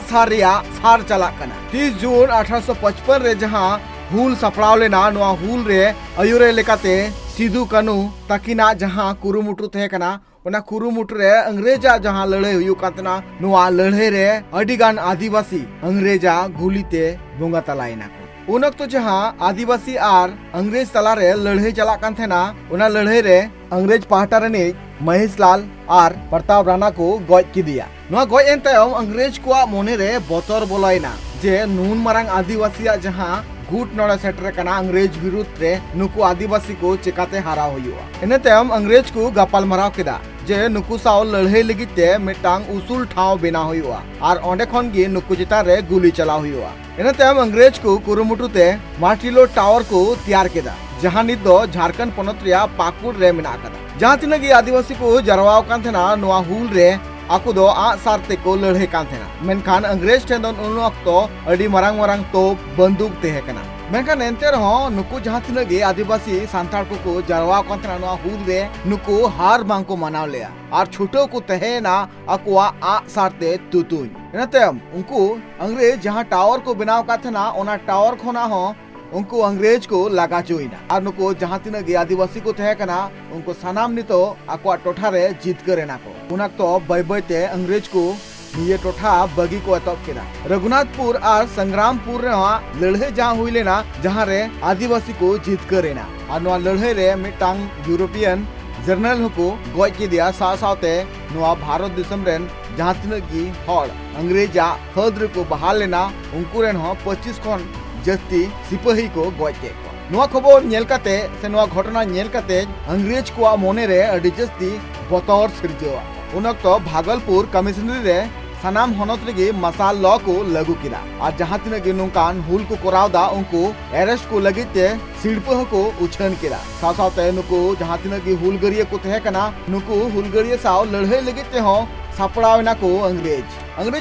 [SPEAKER 1] सार रिया सार चला कना। 30 जून 1855 रे जहां हुल सपड़ाव लेना नोआ हुल रे अयुरे लेकाते सिदु कानू ताकिना जहां कुरुमुटु थे कना उना कुरुमुटु रे अंग्रेजा जहां लड़ाई हुयु कातना नोआ लड़ाई रे अडिगान आदिवासी अंग्रेजा गुलीते बोंगा तलाइना को। उन तो जहां आदिवासी और अंग्रेज तला रे लड़ाई चला कान थेना उना लड़ाई रे अंग्रेज पाहटा रे महेशलाल और प्रताप राणा को गय की दिया। नोआ गय एन तायम अंग्रेज को मोने रे बतर बोलाइना जे नून मारंग आदिवासी जहां गुट नोड़ा सेटर कना अंग्रेज विरुद्ध रे नुकु आदिवासी को चिकाते हारा हुआ। इने तायम अंग्रेज को गपाल मराव केदा जे नुकु साव लड़ाई लगिते मिटांग उसूल ठाव बेना हुआ और ओंडे खन गे नुकु चितान रे गुली चला हुआ। इने तायम अंग्रेज को कुरुमुटुते मार्टिलो टावर को तैयार केदा जहां नित दो झारखंड पनत रिया पाकुड़ रे मेना कदा जहां तिनगी आदिवासी को जरवाव कान थेना नोआ हुल रे आकु दो आ सारते को लड़ाई कान थेना मेनखान अंग्रेज ठेन उन वक्तो अडी मरांग मरांग तो बंदूक तेहे कना मेनखान एंते रहो नुकु जहां तिनगे आदिवासी सांतार को जरवाव कान थेना नोआ हुल रे नुकु हार बांग को मनाव लेया और छुटो को तहेना अकुआ आ सारते तुतुन इनतेम उनको अंग्रेज जहां टावर को बनाव का थेना ओना टावर खोना हो उनको अंग्रेज को लगा चुईना और नुको जहां तिना गे आदिवासी को थे कना उनको सनाम नितो आको टोठा रे जीत करेना को उना तो बय बयते अंग्रेज को ये टोठा बगी को एतब केना। रघुनाथपुर और संग्रामपुर रे लड़ाई जहां हुई लेना जहां रे आदिवासी को जीत करेना और नोआ लड़ाई रे मिटांग यूरोपियन जर्नल को गय के दिया साथे नोआ भारत दिसम रेन जहां तिना गी हड़ अंग्रेजा हद्र को बहाल लेना उनको रेन 25 खन जस्ती सिपाही को गय के नोआ खबर नेल काते से नोआ घटना नेल काते अंग्रेज को मोने रे अडी जस्ती बतौर सिरजवा उन तो भागलपुर कमिश्नरी रे सनाम हनत रे मसाल लॉ को लागू किया और जहां तिना गे नुकान हुल को करावदा उनको अरेस्ट को लगिते सिड़प को उछन किया साथे नुको जहां तिना गे हुलगरिया को थे कना नुको हुलगरिया साव लड़ाई लगिते हो सापड़ावना को अंग्रेज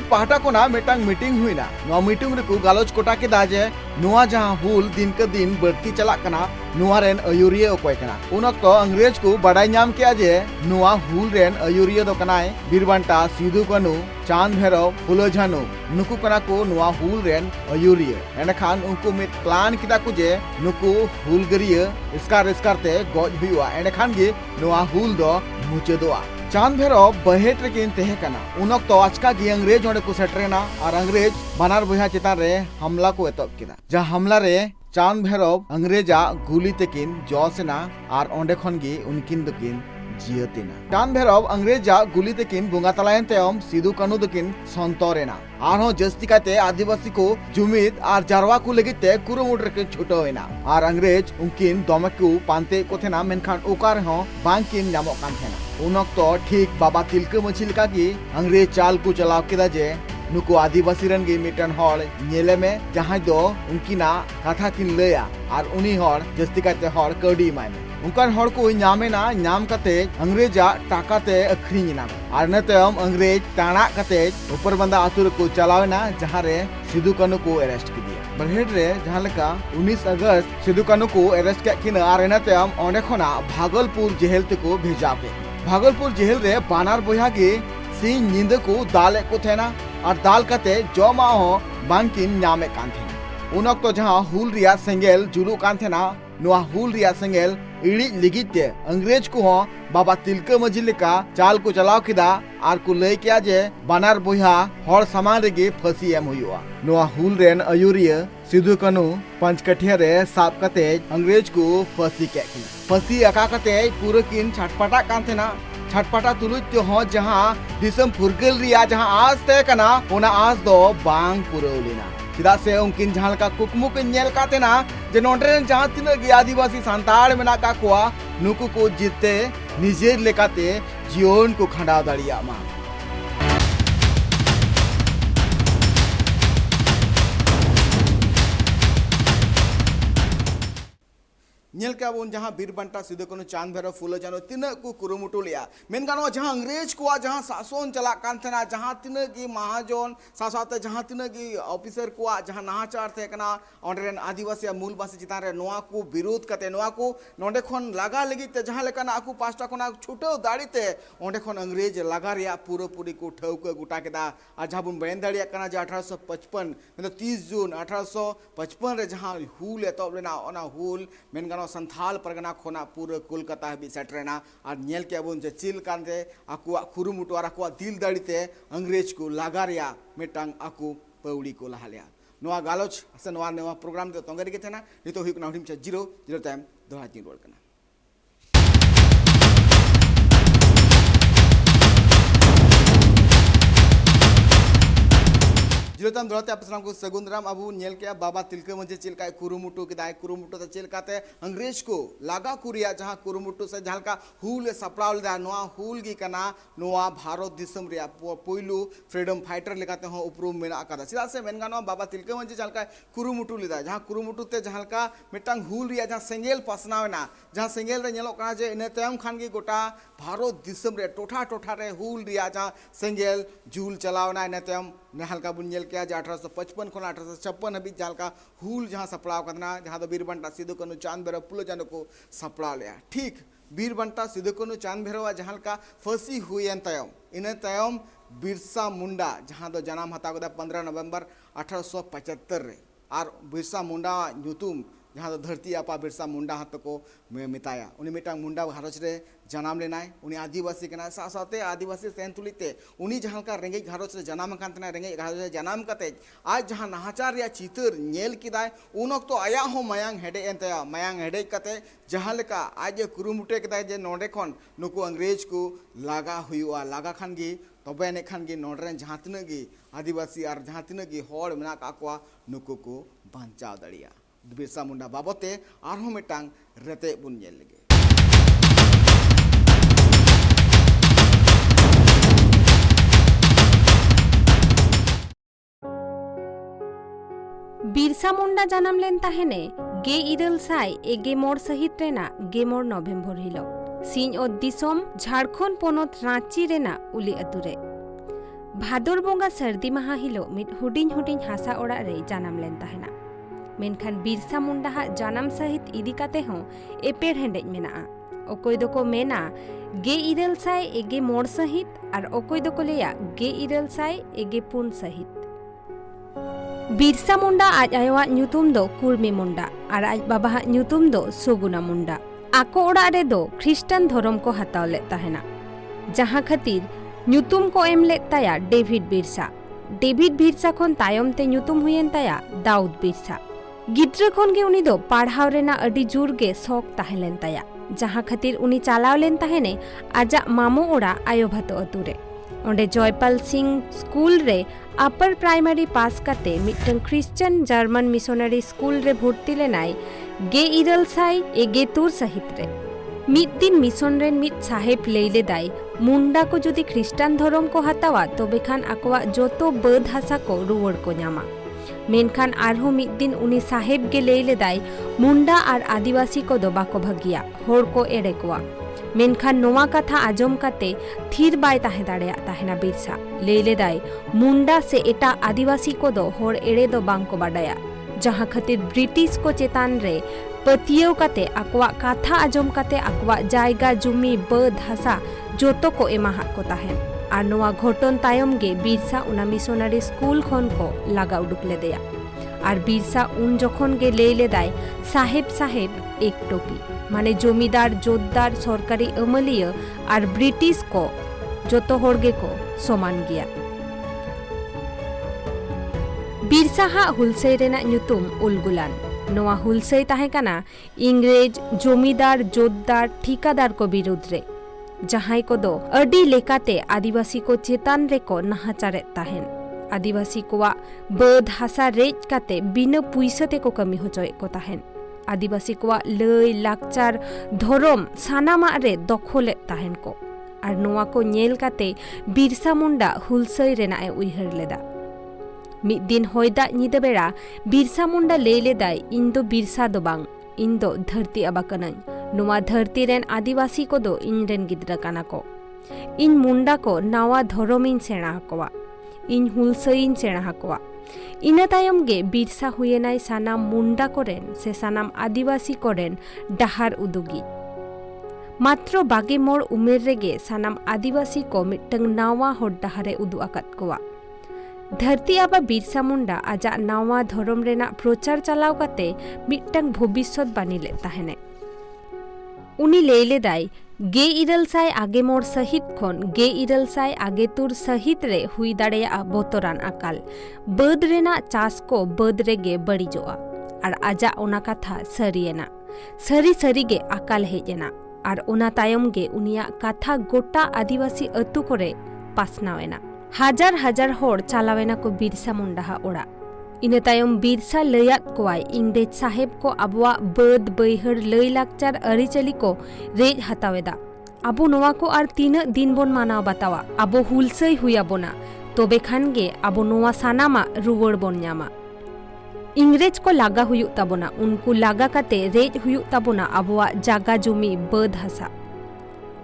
[SPEAKER 1] पाहटा को ना मिटांग मीटिंग हुई ना नोआ मीटिंग रे को गालोच कोटा के दाजे नोआ जहां हुल दिन के दिन बढ़ती चला कना नोआ रेन अयुरिया ओकोय कना उन तो अंग्रेज को बड़ाई नाम किया जे नोआ हुल रेन अयुरिया दो कनाय बीरबंटा सिदु कानू चांद भैरव फुलो झानू नुकु कना को नोआ हुल रेन अयुरिया एनखान उनको मिट प्लान किदा को जे नुकु हुलगरिया इसकारते गज हुआ एनखान गे नोआ हुल दो मुचेदोआ चांद भैरव बहेट रेकिन तेहे कना उन तो आचका गी अंग्रेज ओंडे को सेटरेना और अंग्रेज बानार बहा चेतान रे हमला को एतब किदा जहां हमला रे चांद भैरव अंग्रेजा गुली तेकिन जॉसेना और ओंडे खन गी उनकिन दकिन जियतिना चांद भैरव अंग्रेजा गुली तेकिन बुंगा तलायन तेम सिदु कानू दकिन संतोरेना आरो जस्ती काते आदिवासी को जुमिद और जारवा को लगिते कुरुमुट रे छुटो होइना और अंग्रेज उनकिन दमकु पांते को थेना मेनखान ओकार हो बांकिन नामो कान थेना उन तो ठीक बाबा तिलका मछी लेका की अंग्रेज चाल को चलाव केदा जे नुको आदिवासी रन गे मिटन हड़ नेले में जहां दो उनकिना कथा किन लया और उनी हड़ जस्ती काते हड़ कडी माने उनकान हड़ को नामेना नाम कते अंग्रेजा टाकाते अखरीना और नतम अंग्रेज टाणा कते ऊपर बंदा आतुर को चलावेना जहां रे सिदु कानू को अरेस्ट किया बरहेड रे जहां लेका 19 अगस्त सिदु कानू को अरेस्ट किना और नतम ओंडे खोना भागलपुर जेल तको भेजा पे भागलपुर जेल रे बानार बोया के सिंह नींद को दाले को थेना और दाल कते जमा हो बांकिन नामे कान थेना उन वक्त जहां हुल रिया सेंगेल जुलू कान थेना नोआ हुल रिया सेंगेल इड़ी लिगिते अंग्रेज को हो बाबा तिलका मांझी लेका चाल को चलाव किदा आर को लय किया जे बानार बोया हर समान रेगे फांसी एम हुआ नोआ हुल रेन अयुरिया सिदु कानू पंचकठिया रे साब कते अंग्रेज को फांसी के फांसी अका कते पूरा किन छटपटा कान थेना छटपटा तुलुज हो जहां दिसम फुरगल रिया जहां आज तय कना ओना आज दो बांग पुरौलिना चिदा से उनकिन जहां का कुकमु के नेल कातेना जे नोंडरेन जहां तिना आदिवासी सांताड़ मेना का कोआ नुकु को जीते निजेर लेकाते जीवन को खंडा दाड़िया मा नेल के अब जहां बीरबंटा सिदु कानू चांद भैरव फुलो जानो तिना को कुरुमुटु लिया मेन गानो जहां अंग्रेज को जहां शासन चला कान थेना जहां तिना की महाजन सासाते जहां तिना की ऑफिसर को जहां नाहाचार थे कना ओंडरेन आदिवासी मूलवासी चितान रे नोआ को विरोध कते नोआ को नोंडे खन लागा लगी ते जहां लेकाना आकु पास्टा कोना छुटो दाड़ीते ओंडे खन अंग्रेज लागा रिया पूरा पूरी को ठौक गुटा केदा आ जहां बुन बयान दाड़िया कना जे 1855 मतलब 30 जून 1855 रे जहां हुल एतब लेना ओना हुल मेन संथाल परगना खोना पूरा कोलकाता भी सेटरेना और नेल के अब चिल कानते आकुआ खुरुमुटु और आकुआ दिल दाड़ीते अंग्रेज को लागा रिया मिटांग आकु पौड़ी को लहालिया नोआ गालोच से नोआ नोआ प्रोग्राम दे तोंगरी के थेना नितो हुई हुडिम 0 टाइम दोहा तीन रोड कना जिलोताम दौड़ते आप को सगुंदराम अबू नेल के बाबा तिलका मांझी चिलका कुरुमुटु के कुरुमुटु तो चिलकाते अंग्रेज को लागा कुरिया जहां कुरुमुटु से जहां का हुल सपड़ाव लेदा नोआ हुल गी कना नोआ भारत दिसम रिया पोइलू फ्रीडम फाइटर लेकाते हो उपरूम मेना कादा चिदा से मेन गानो बाबा तिलका मांझी जहां का कुरुमुटु लेदा जहां कुरुमुटु ते जहां का मिटांग हुल रिया जहां सेंगेल पासनावना जहां सेंगेल रे नेलो कना जे इने तायम खान गी गोटा भारत दिसम रे टोठा टोठा रे हुल रिया जहां सेंगेल जुल चलावना इने तायम हल्का बुन नेल किया 1855 खन 1856 हबी जहां हुल जहां सपड़ाव करना जहां दो बीरबंटा सिदु कानू चांद भैरव फुलो जानो को सपड़ाव लिया ठीक बीरबंटा सिदु कानू चांद भैरव जहां का फांसी हुई इन तयम बिरसा मुंडा जहां दो जन्म हता 15 नवंबर 1875 रे और बिरसा मुंडा नुतुम जहां दो धरती आपा बिरसा मुंडा हाथ को मिताया उनी मिटा मुंडा घारज रे जन्म लेनाय उनी आदिवासी कना सासाते आदिवासी सेन तुलिते उनी जहां का रेंगे घारज रे जन्म कांतना रेंगे घारज रे जन्म कते आज जहां नाहाचार या चितर नेल किदाय उन तो आया हो मयांग हेडे एंतया मयांग हेडे कते जहां लेका आज कुरुमुटे किदाय जे नोडे खन नुको अंग्रेज को लागा हुआ लागा खान गी तबे ने खान गी नोडरेन जहां तिना गी आदिवासी और जहां तिना गी होड़ मेना काकवा नुको को बांचाव दड़िया बिरसा मुंडा बाबते आरहों मिटांग रते बुन नेल लगे
[SPEAKER 3] बिरसा मुंडा जन्म लेन ताहेने गे इरल साय एगे मोर सहित रेना गे मोर नवेम्बर हिलो सिंह और दिसोम झारखंड पोनोत रांची रेना उली अतुरे भादर बोंगा सर्दी महा हिलो मिट हुडिन हुडिन हासा ओड़ा रे जन्म लेन ताहेना मेनखान बिरसा मुंडा जानम सहित इदी काते हो एपेड़ हेंडेज मेना ओकोय दोको मेना गे इरल साय एगे मोर सहित और ओकोय दोको लेया गे इरल साय एगे पुन सहित बिरसा मुंडा आज आयोवा न्यूतुम दो कुर्मी मुंडा और आज बाबा न्यूतुम दो सुगुना मुंडा आको ओड़ा रे दो ख्रिस्टान धर्म को हताव ले ताहेना जहां खातिर न्यूतुम को एम ले ताया डेविड बिरसा खन तायम ते न्यूतुम हुयेन ताया दाऊद बिरसा गिद्रा खन गे उनी दो पढ़ाव रेना अडी जोर गे शौक ताहेलेन ताया जहां खातिर उनी चालाव लेन ताहेने आजा मामो ओड़ा आयोभातो अतुरे ओंडे जयपाल सिंह स्कूल रे अपर प्राइमरी पास काते mitten Christian German missionary school रे भर्ती लेनाय गे इरल साय एगे तुर सहित रे मिद दिन मिशन रेन मिद साहेब लैले दाय मुंडा को जुदी ख्रिस्टान धर्म को हतावा तबे खान आकोवा जोतो बद हासा को रुवड़ को न्यामा मेनखान आरहों मिद दिन उनी साहेब गे लई लेदाय मुंडा और आदिवासी को दो बाको भागिया होड़ को एड़े कोआ। मेनखान नोवा कथा आजम काते थीर बाय ताहे दाड़ेया ताहेना बिरसा लई लेदाय मुंडा से एटा आदिवासी को दो होड़ एड़े दो बांग को बाडाया, जहां खातिर ब्रिटिश को चेतान रे पतियव काते आकवा कथा आजम काते आकवा जायगा जुमी बद हासा जोतो को एमाहा को ताहेन। और नोवा घटन तायम गे बिरसा उना मिशनारी स्कूल खन को लागा उडुक लेदेया। और बिरसा उन जखन गे लई लेदाय साहेब साहेब एक टोपी माने जमीदार जोतदार सरकारी अमलिया और ब्रिटिश को जोतो होड़ गे को समान गिया। बिरसा हा हुलसई रेना ᱧᱩᱛᱩᱢ उलगुलान। नोवा हुलसई ताहे काना इंग्रेज जमीदार जोतदार ठिकादार को विरुद्ध रे, जहां को दो अडी लेकाते आदिवासी को चेतान रे को नाहाचारे ताहेन। आदिवासी कोवा बद हासा रेज काते बिना पुइसते को कमी होचोय को ताहेन। आदिवासी कोवा लई लाकचार धोरम सानामा रे दखले ताहेन को। और नोवा को नेल काते बिरसा मुंडा हुलसई रेना ए उइहर लेदा। मिद दिन होयदा ᱧᱤᱫᱟᱹ बेड़ा बिरसा मुंडा लई लेदाय इन दो बिरसा दो बांग, इन दो धरती आबा कनाኝ। नोवा धरती रेन आदिवासी को दो इन रेन गिद्रा काना को। इन मुंडा को नावा धोरमिन सेणा हाकोवा, इन हुलसईन सेणा हाकोवा। इना तायम गे बिरसा हुयेनाय सानाम मुंडा कोरेन से सानाम आदिवासी कोरेन डाहार उदुगी। मात्र 22 उमेर रेगे सानाम आदिवासी को मिट्टंग नावा होड़ डाहारे उदु आकात कोवा। धरती आबा बिरसा मुंडा आजा नावा धर्म रेना प्रचार चलाव काते मिट्टंग भविष्यत बानी ले ताहेने। उनी लई लेदाय 2000 आगे मोर सहित खन 2000 आगे तुर सहित रे हुई दाड़ेया बोतरान अकाल बद रेना चास को बद रेगे बड़ीजोआ। और आजा ओना कथा सरियेना, सरी सरी गे अकाल हेजेना। और ओना तायम गे उनिया कथा गोटा आदिवासी अतु करे पासनावेना। हजार हजार होड़ चालावेना को बिरसा मुंडा हा ओड़ा। इना तायम बिरसा लयात कोवाय इंग्रेज साहेब को आबुआ बद बैहर लई लाकचार अरिचली को रेज हतावेदा। आबो नोवा को आर तीना दिन बोन मानाव बतावा। आबो हुलसई हुयाबोना तोबे खान गे आबो नोवा सानामा रुवड़ बोन ᱧᱟᱢᱟ। इंग्रेज को लागा हुयुग ताबोना, उनको लागा काते रेज हुयुग ताबोना आबोआ जागा जुमी बद हासा।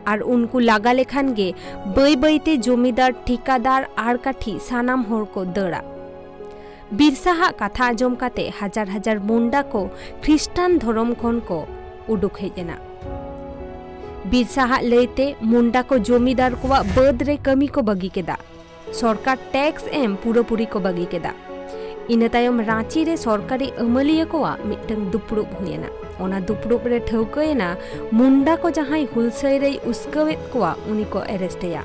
[SPEAKER 3] और उनको लागा लेखान गे बई बईते जमीदार ठिकादार आर काठी सानाम होड़ को दड़ा। बिरसा हा कथा आजम काते हजार हजार मुंडा को ख्रिस्टान धर्म खन को उडुक हेजेना। बिरसा हा लईते मुंडा को जमीदार कोवा बद रे कमी को बगी केदा, सरकार टैक्स एम पूरोपुरी को बगी केदा। इना तायम रांची रे सरकारी अमलिया कोवा मिट्टंग दुपड़ुब हुयेना। ओना दुपड़ुब रे ठौकयेना मुंडा को जहां हुलसई रे उस्कवेत कोवा उनी को अरेस्टेया।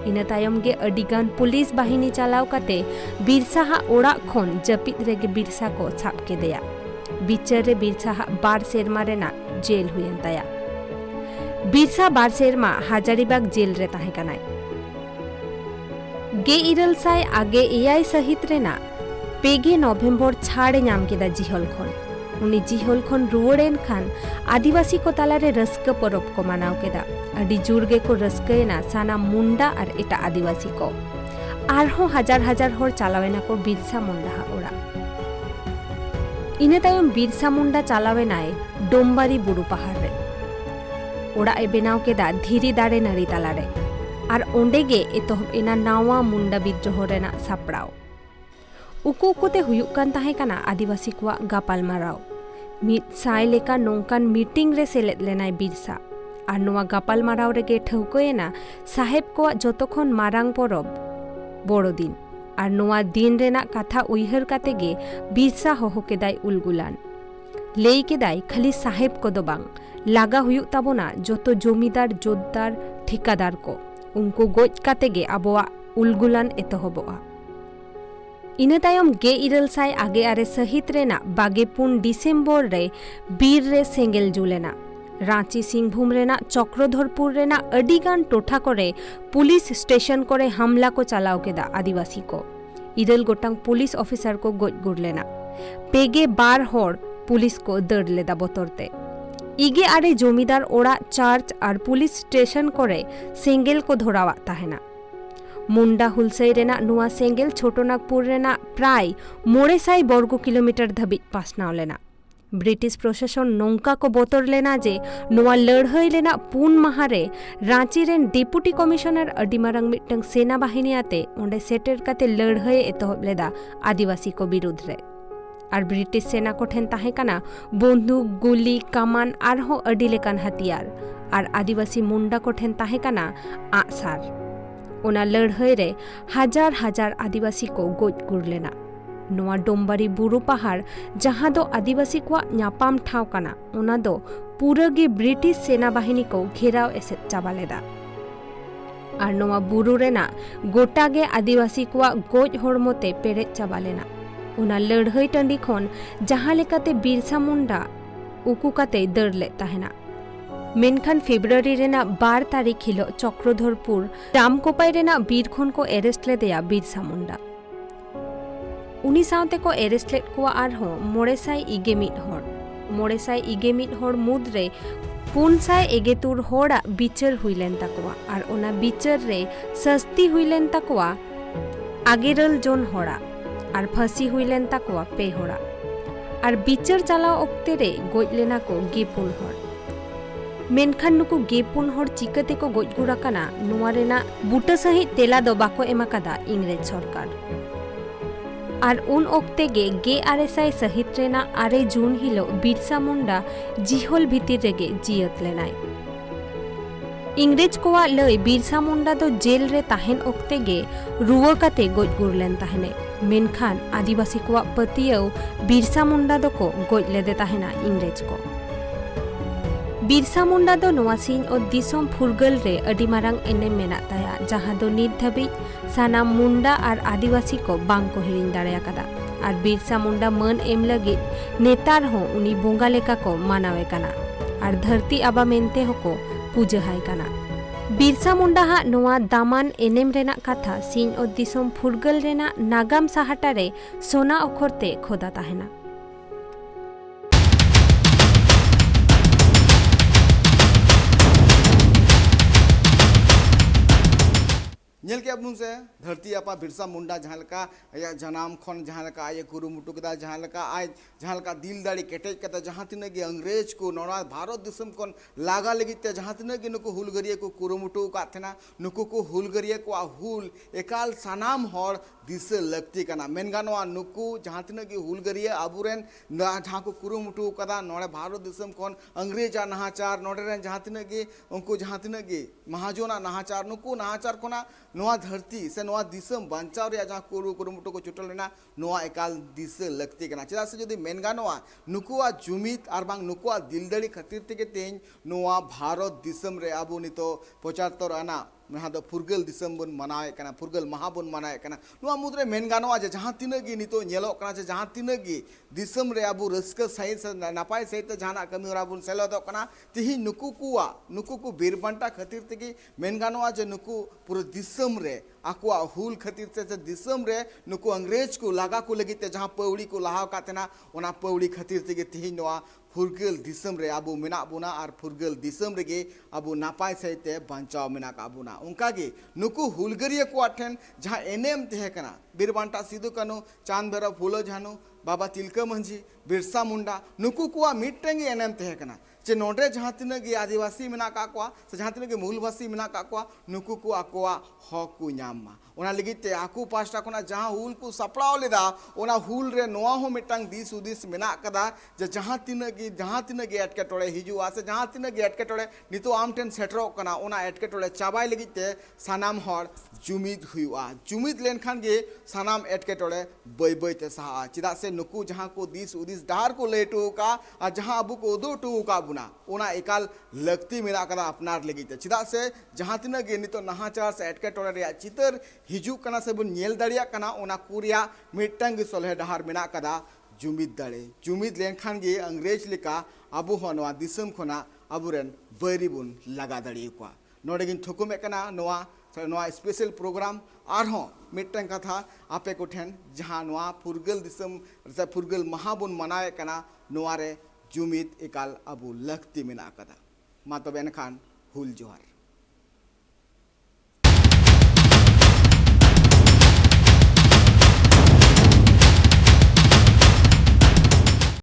[SPEAKER 3] इना तायम गे अडिगान पुलिस बाहिनी चलाव काते बिरसा हा ओड़ा खन जपित रेगे बिरसा को साब केदेया। बिचार रे बिरसा हा 12 सेरमा रेना जेल हुयेन ताया। बिरसा 12 सेरमा हाजारीबाग जेल रे ताहे कानाय। 2000 आगे 7 सहित रेना 2 नवेम्बर छाड़े नाम केदा जिहल खन। उनी जिहल खन रुवड़ेन खान आदिवासी को तालारे रस्का परब को मानाव केदा। अडी जुरगे को रस्कयेना साना मुंडा और एटा आदिवासी को। आरहों हजार हजार होड़ चालावेना को बिरसा मुंडा हा ओड़ा। इना तायम बिरसा मुंडा चालावेनाय डोमबारी बुरु पहाड़ रे। ओड़ा ए बेनाव केदा धीरी दाड़े नारी तालारे। और ओंडे गे एतोहब एना नावा मुंडा विद्रोह रेना सापड़ाव। उको उकोते हुयुग कान ताहे काना आदिवासी कोवा गापाल माराव। 100 लेका नोंकान मीटिंग रे सेलेद लेनाय बिरसा। और नोवा गापाल माराव रेगे ठौकयेना साहेब कोवा जतोखन मारांग परब बड़ो दिन। और नोवा दिन रेना कथा उइहर काते गे बिरसा होहो केदाय उलगुलान। लई केदाय खाली साहेब को दो बांग लागा हुयुग ताबोना जतो जमीदार जोतदार ठिकादार को उनको गोज काते गे आबोआ उलगुलान एतोहबोआ। इना तायम 2000 आगे आरे सहित रेना 22 डिसेम्बर रे बीर रे सेंगेल जुलेना। रांची सिंहभूम रेना चक्रधरपुर रेना अडिगान टोठा करे पुलिस स्टेशन करे हमला को चलाव केदा आदिवासी को। 2 गोटांग पुलिस ऑफिसर को गोज गुड़लेना। 12 होड़ पुलिस को दड़ लेदा बोतरते। इगे आरे जमीदार ओड़ा चर्च और पुलिस स्टेशन करे सेंगेल को धोरावा ताहेना। मुंडा हुलसई रेना नुआ सेंगेल छोटोनागपुर रेना प्राय 900 बर्ग किलोमीटर धाबी पासनाव लेना। ब्रिटिश प्रशासन नौका को बोतर लेना जे नुआ लड़हई लेना 4 माह रे रांची रेन डिप्टी कमिश्नर अडी मारांग मिटंग सेना बाहिनी आते ओंडे सेटर काते लड़हई एतहब लेदा आदिवासी को विरुद्ध रे। और ब्रिटिश सेना को ठेन ताहे कना बंदूक गुली कमान आरहो अडी लेकान हथियार और आदिवासी मुंडा को ठेन ताहे कना आगसार। ओना लड़हई रे हजार हजार आदिवासी को गोज गुर लेना। नोआ डोंबारी बुरु पहाड़ जहां दो आदिवासी को न्यापाम ठाव कना ओना दो पूरा गे ब्रिटिश सेना बाहिनी को घेराव एसेद चाबा लेदा। और नोआ बुरु रेना गोटा गे आदिवासी को गोज होड़मोते पेरेज चाबा लेना। ओना लड़हई टंडी खन जहां लेकाते बिरसा मुंडा उकु काते दर ले ताहेना। मेनखान फेब्रुआरी रेना 12 तारीख हिलो चक्रधरपुर रामकोपाई रेना बीरखन को एरेस्ट लेदेया बिरसा मुंडा। उनी सावते को एरेस्ट लेट को आरहो 921 हर 921 हर मुद्रे 471 होड़ा बिचार हुईलेन तकवा और ओना बिचार रे सस्ती हुईलेन तकवा आगेरल जोन होड़ा और फांसी हुईलेन तकवा 2 होड़ा और बिचार चलाव ओक्ते रे गोज लेना को 9 हर। मेनखान नुकु 9 हर चिकाते को गोज गुरा कना नुआ रेना बुटा सही तेला दो बाको एमाकादा इंग्रेज सरकार। और उन ओक्ते गे 1800 सहित रेना 8 जून हिलो बिरसा मुंडा जिहोल भितिर रेगे जियत लेनाय। इंग्रेज कोवा लय बिरसा मुंडा दो जेल रे ताहेन ओक्ते गे रुआ काते गोज गुर लेन ताहेने। मेनखान आदिवासी कोवा पतियव बिरसा मुंडा दो को गोज लेदे ताहेना इंग्रेज को। बिरसा मुंडा दो नोआ सिंह और दिसोम फुरगल रे अडी मारांग एनेम मेना ताया जहां दो नित धाबी सानाम मुंडा और आदिवासी को बांग को हिरिन दाड़े आकादा। और बिरसा मुंडा मन एम लगी नेतार हो उनी बोंगा लेका को मानावे कना और धरती आबा मेनते हो को पूजा हाय कना। बिरसा मुंडा हा नोआ दामान एनेम रेना कथा सिंह और दिसोम फुरगल रेना नागाम साहाटा रे सोना अखरते खोदा ताहेना।
[SPEAKER 1] नेल के अब से धरती आपा बिरसा मुंडा जहाँ लका या जनाम खन जहाँ लका आये कुरुमुटु कदा जहाँ लका आय जहाँ लका दिल दाड़ी केटेज कता जहाँ तिना गे अंग्रेज को नोना भारत दिसम कोन लागा लगिते जहाँ तिना गे नुकु हुलगरिया को कुरुमुटु का थेना नुकु को हुलगरिया को हुल एकाल सानाम हर दिसे लगती कना मेनगानवा नुकु जहाँ तिना गे हुलगरिया अबुरेन जहाँ को कुरुमुटु कदा नोड़े भारत दिसम कोन अंग्रेजा नहाचार नोड़े रेन जहाँ तिना गे उनको जहाँ तिना गे महाजोना नहाचार नुकु नहाचार कोना नोआ धरती से नोआ दिसम बांचाव रे जहाँ कुरुमुटु को चुटल लेना नोआ एकाल दिसे लगती कना चेदा से जदि मेनगानवा नुकुआ जुमित आर बांग नुकुआ दिलदड़ी खातिर तेगे तेज नोआ भारत दिसम रे आबो नितो 75 आना जहाँ दो फुरगल दिसम बन मनाए कना फुरगल महा बन मनाए कना नोआ मुद्रे मेनगानवा जे जहाँ तिनाग गे नितो नेलो कना जे जहाँ तिनाग गे दिसम रे आबो रस्क सही से नापाय सही ते जहाँ कमी होरा बन सेलोदो कना तिही नुकु को बीरबंटा खातिर तेगे मेनगानवा जे नुकु पूरा दिसम रे आकुआ हुल खातिर से दिसम रे नुकु अंग्रेज को लागा को लगिते जहाँ पौड़ी को लाहाव कातेना ओना पौड़ी खातिर तेगे तिही नोआ फुरगल दिसम रे आबो मेना बुना और फुरगल दिसम रेगे आबो नापाय सहिते बांचाव मेना काबुना उनकागे नुकु हुलगरिया को आठेन जहाँ एनेम तहे कना बीरबांटा सिदु कानु चांद भैरव फूलो झानु बाबा तिलका मांझी बिरसा मुंडा नुकु को मिट्टेंगे एनेम तहे कना चे नोडे जहाँ तिनाग गे आदिवासी मेना काकुआ से जहाँ तिनाग गे मूलवासी मेना काकुआ नुकु को आकुआ हक को ᱧᱟᱢ ओना लगिते आकु पास्टा कोना जहाँ हुल को सपड़ाव लेदा ओना हुल रे नोआ हो मिटांग दिस उदिस मेना कदा जे जहाँ तिनाग गे एटकेटोड़े हिजुआ से जहाँ तिनाग गे एटकेटोड़े नितो आम ठेन सेटरो कना ओना एटकेटोड़े चाबाय लगिते सानाम हर जुमिद हुआ जुमिद लेनखान गे सानाम एटकेटोड़े बय बय ते साहा चेदा से नुकु जहाँ को दिस उदिस डार को लेटो का आ जहाँ अबु को उदो का बुना ओना एकाल लगती मेना कदा अपनार लगिते चेदा से जहाँ तिनाग गे नितो नहाचार से एटकेटोड़े रे चितर हिजू कना से बन नेल दाड़िया कना ओना कुरिया मिट्टांग गे सलहे डहार मेना कदा जुमिद दाड़े जुमिद लेनखान गे अंग्रेज लेका आबो हो नोआ दिसम खोना आबुरेन बैरी बुन लगा दाड़िया कोआ नोडे गिन थुकुमे कना नोआ स्पेशल प्रोग्राम आरहों मिट्टांग कथा आपे को ठेन जहाँ नोआ फुरगल दिसम से फुरगल महा बुन मनाए कना नोआ रे जुमिद एकाल आबो लगती मेना कदा मा तबे एनखान हुल जोहार।